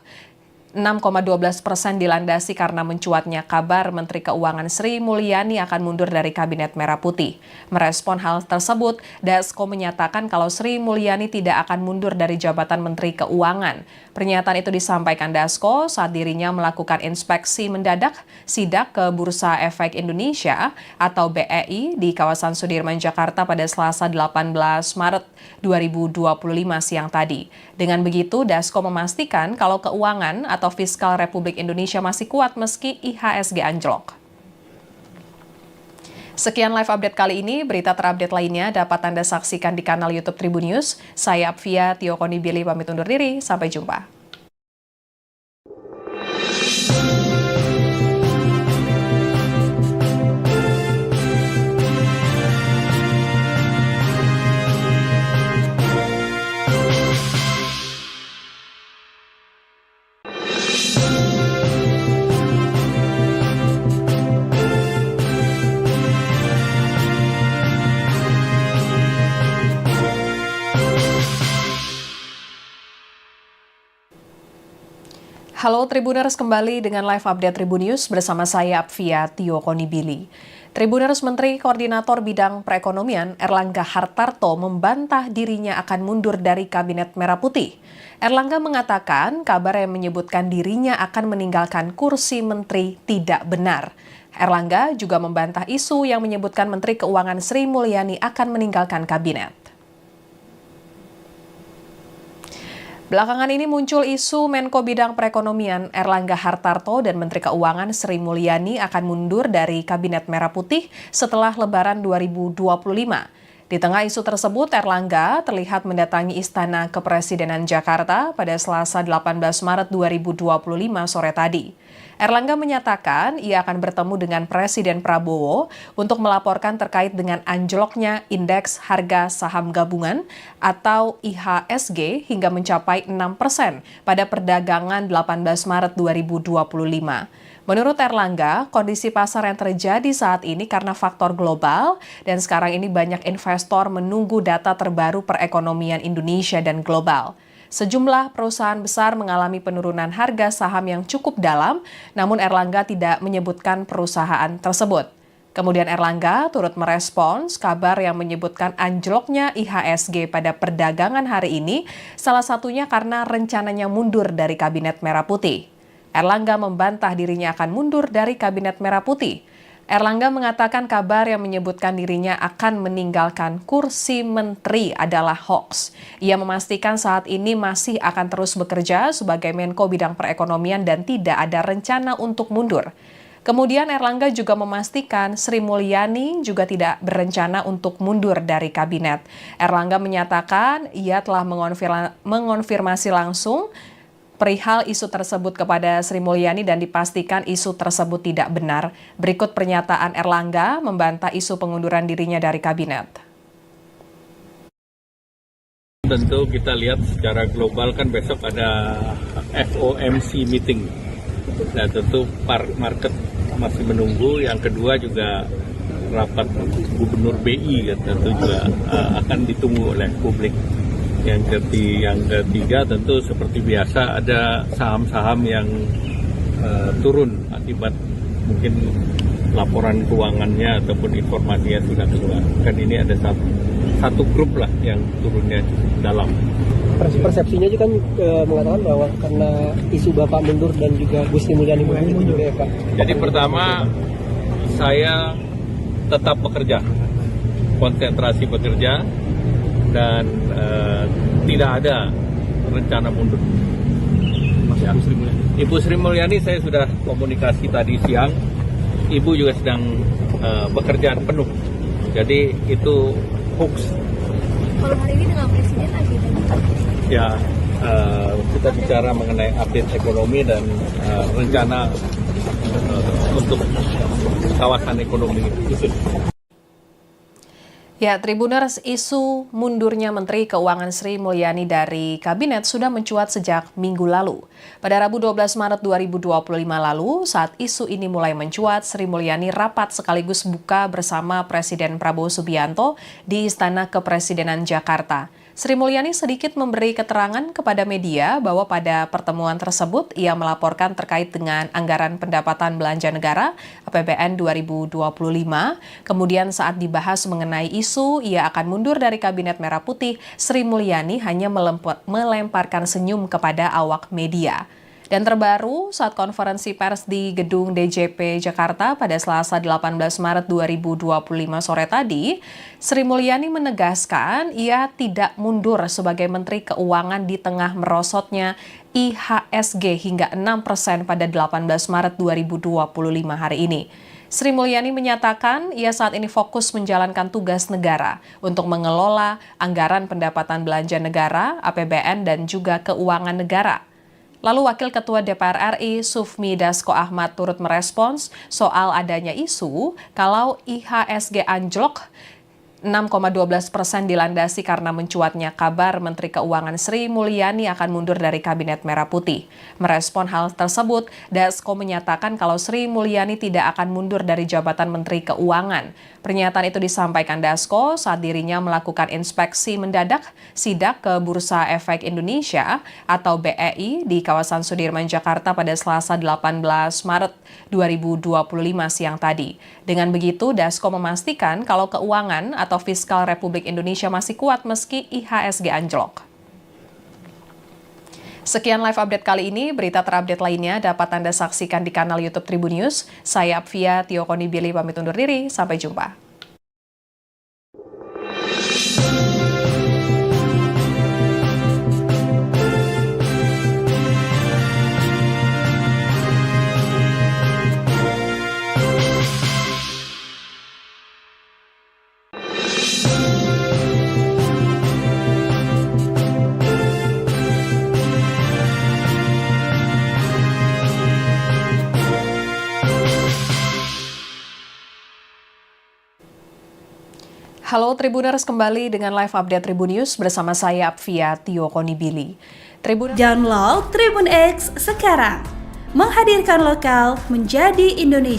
A: 6,12% dilandasi karena mencuatnya kabar Menteri Keuangan Sri Mulyani akan mundur dari Kabinet Merah Putih. Merespon hal tersebut, Dasko menyatakan kalau Sri Mulyani tidak akan mundur dari jabatan Menteri Keuangan. Pernyataan itu disampaikan Dasko saat dirinya melakukan inspeksi mendadak sidak ke Bursa Efek Indonesia atau BEI di kawasan Sudirman, Jakarta pada Selasa 18 Maret 2025 siang tadi. Dengan begitu, Dasko memastikan kalau keuangan atau fiskal Republik Indonesia masih kuat meski IHSG anjlok. Sekian live update kali ini, berita terupdate lainnya dapat Anda saksikan di kanal YouTube Tribun News. Saya Apvia Tiokonibili pamit undur diri, sampai jumpa. Halo Tribuners, kembali dengan live update Tribun News bersama saya Apvia Tiokonibili. Tribuners, Menteri Koordinator Bidang Perekonomian Erlangga Hartarto membantah dirinya akan mundur dari Kabinet Merah Putih. Erlangga mengatakan kabar yang menyebutkan dirinya akan meninggalkan kursi menteri tidak benar. Erlangga juga membantah isu yang menyebutkan Menteri Keuangan Sri Mulyani akan meninggalkan kabinet. Belakangan ini muncul isu Menko Bidang Perekonomian Erlangga Hartarto dan Menteri Keuangan Sri Mulyani akan mundur dari Kabinet Merah Putih setelah Lebaran 2025. Di tengah isu tersebut, Erlangga terlihat mendatangi Istana Kepresidenan Jakarta pada Selasa 18 Maret 2025 sore tadi. Erlangga menyatakan ia akan bertemu dengan Presiden Prabowo untuk melaporkan terkait dengan anjloknya indeks harga saham gabungan atau IHSG hingga mencapai 6% pada perdagangan 18 Maret 2025. Menurut Erlangga, kondisi pasar yang terjadi saat ini karena faktor global dan sekarang ini banyak investor menunggu data terbaru perekonomian Indonesia dan global. Sejumlah perusahaan besar mengalami penurunan harga saham yang cukup dalam, namun Erlangga tidak menyebutkan perusahaan tersebut. Kemudian Erlangga turut merespons kabar yang menyebutkan anjloknya IHSG pada perdagangan hari ini, salah satunya karena rencananya mundur dari Kabinet Merah Putih. Erlangga membantah dirinya akan mundur dari Kabinet Merah Putih. Erlangga mengatakan kabar yang menyebutkan dirinya akan meninggalkan kursi menteri adalah hoax. Ia memastikan saat ini masih akan terus bekerja sebagai Menko Bidang Perekonomian dan tidak ada rencana untuk mundur. Kemudian Erlangga juga memastikan Sri Mulyani juga tidak berencana untuk mundur dari kabinet. Erlangga menyatakan ia telah mengonfirmasi langsung perihal isu tersebut kepada Sri Mulyani dan dipastikan isu tersebut tidak benar. Berikut pernyataan Erlangga membantah isu pengunduran dirinya dari kabinet.
B: Tentu kita lihat secara global kan besok ada FOMC meeting. Nah tentu market masih menunggu. Yang kedua juga rapat Gubernur BI tentu juga akan ditunggu oleh publik. Yang ketiga tentu seperti biasa ada saham-saham yang turun akibat mungkin laporan keuangannya ataupun informasinya sudah keluar. Kan ini ada satu grup lah yang turunnya cukup dalam.
C: Persepsinya juga kan mengatakan bahwa karena isu Bapak mundur dan juga Bu Sri Mulyani mundur juga ya Pak.
B: Jadi pertama saya tetap bekerja, konsentrasi bekerja dan tidak ada rencana mundur. Ya. Ibu Sri Mulyani saya sudah komunikasi tadi siang. Ibu juga sedang bekerja penuh. Jadi itu hoax.
D: Kalau hari ini dengan Presiden agendanya?
B: Ya, kita bicara mengenai update ekonomi dan rencana untuk kawasan ekonomi khusus.
A: Ya, Tribuners, isu mundurnya Menteri Keuangan Sri Mulyani dari kabinet sudah mencuat sejak minggu lalu. Pada Rabu 12 Maret 2025 lalu, saat isu ini mulai mencuat, Sri Mulyani rapat sekaligus buka bersama Presiden Prabowo Subianto di Istana Kepresidenan Jakarta. Sri Mulyani sedikit memberi keterangan kepada media bahwa pada pertemuan tersebut ia melaporkan terkait dengan anggaran pendapatan belanja negara APBN 2025. Kemudian saat dibahas mengenai isu ia akan mundur dari Kabinet Merah Putih, Sri Mulyani hanya melemparkan senyum kepada awak media. Dan terbaru, saat konferensi pers di Gedung DJP Jakarta pada Selasa 18 Maret 2025 sore tadi, Sri Mulyani menegaskan ia tidak mundur sebagai Menteri Keuangan di tengah merosotnya IHSG hingga 6% pada 18 Maret 2025 hari ini. Sri Mulyani menyatakan ia saat ini fokus menjalankan tugas negara untuk mengelola anggaran pendapatan belanja negara, APBN, dan juga keuangan negara. Lalu Wakil Ketua DPR RI Sufmi Dasko Ahmad turut merespons soal adanya isu kalau IHSG anjlok 6,12% dilandasi karena mencuatnya kabar Menteri Keuangan Sri Mulyani akan mundur dari Kabinet Merah Putih. Merespon hal tersebut, Dasko menyatakan kalau Sri Mulyani tidak akan mundur dari jabatan Menteri Keuangan. Pernyataan itu disampaikan Dasko saat dirinya melakukan inspeksi mendadak sidak ke Bursa Efek Indonesia atau BEI di kawasan Sudirman, Jakarta pada Selasa 18 Maret 2025 siang tadi. Dengan begitu, Dasko memastikan kalau keuangan atau fiskal Republik Indonesia masih kuat meski IHSG anjlok. Sekian live update kali ini, berita terupdate lainnya dapat Anda saksikan di kanal YouTube Tribun News. Saya Apvia Tiokonibili pamit undur diri, sampai jumpa. Halo Tribuners, kembali dengan live update Tribun News bersama saya Apvia Tiokonibili.
E: Download Tribun X sekarang, menghadirkan lokal menjadi Indonesia.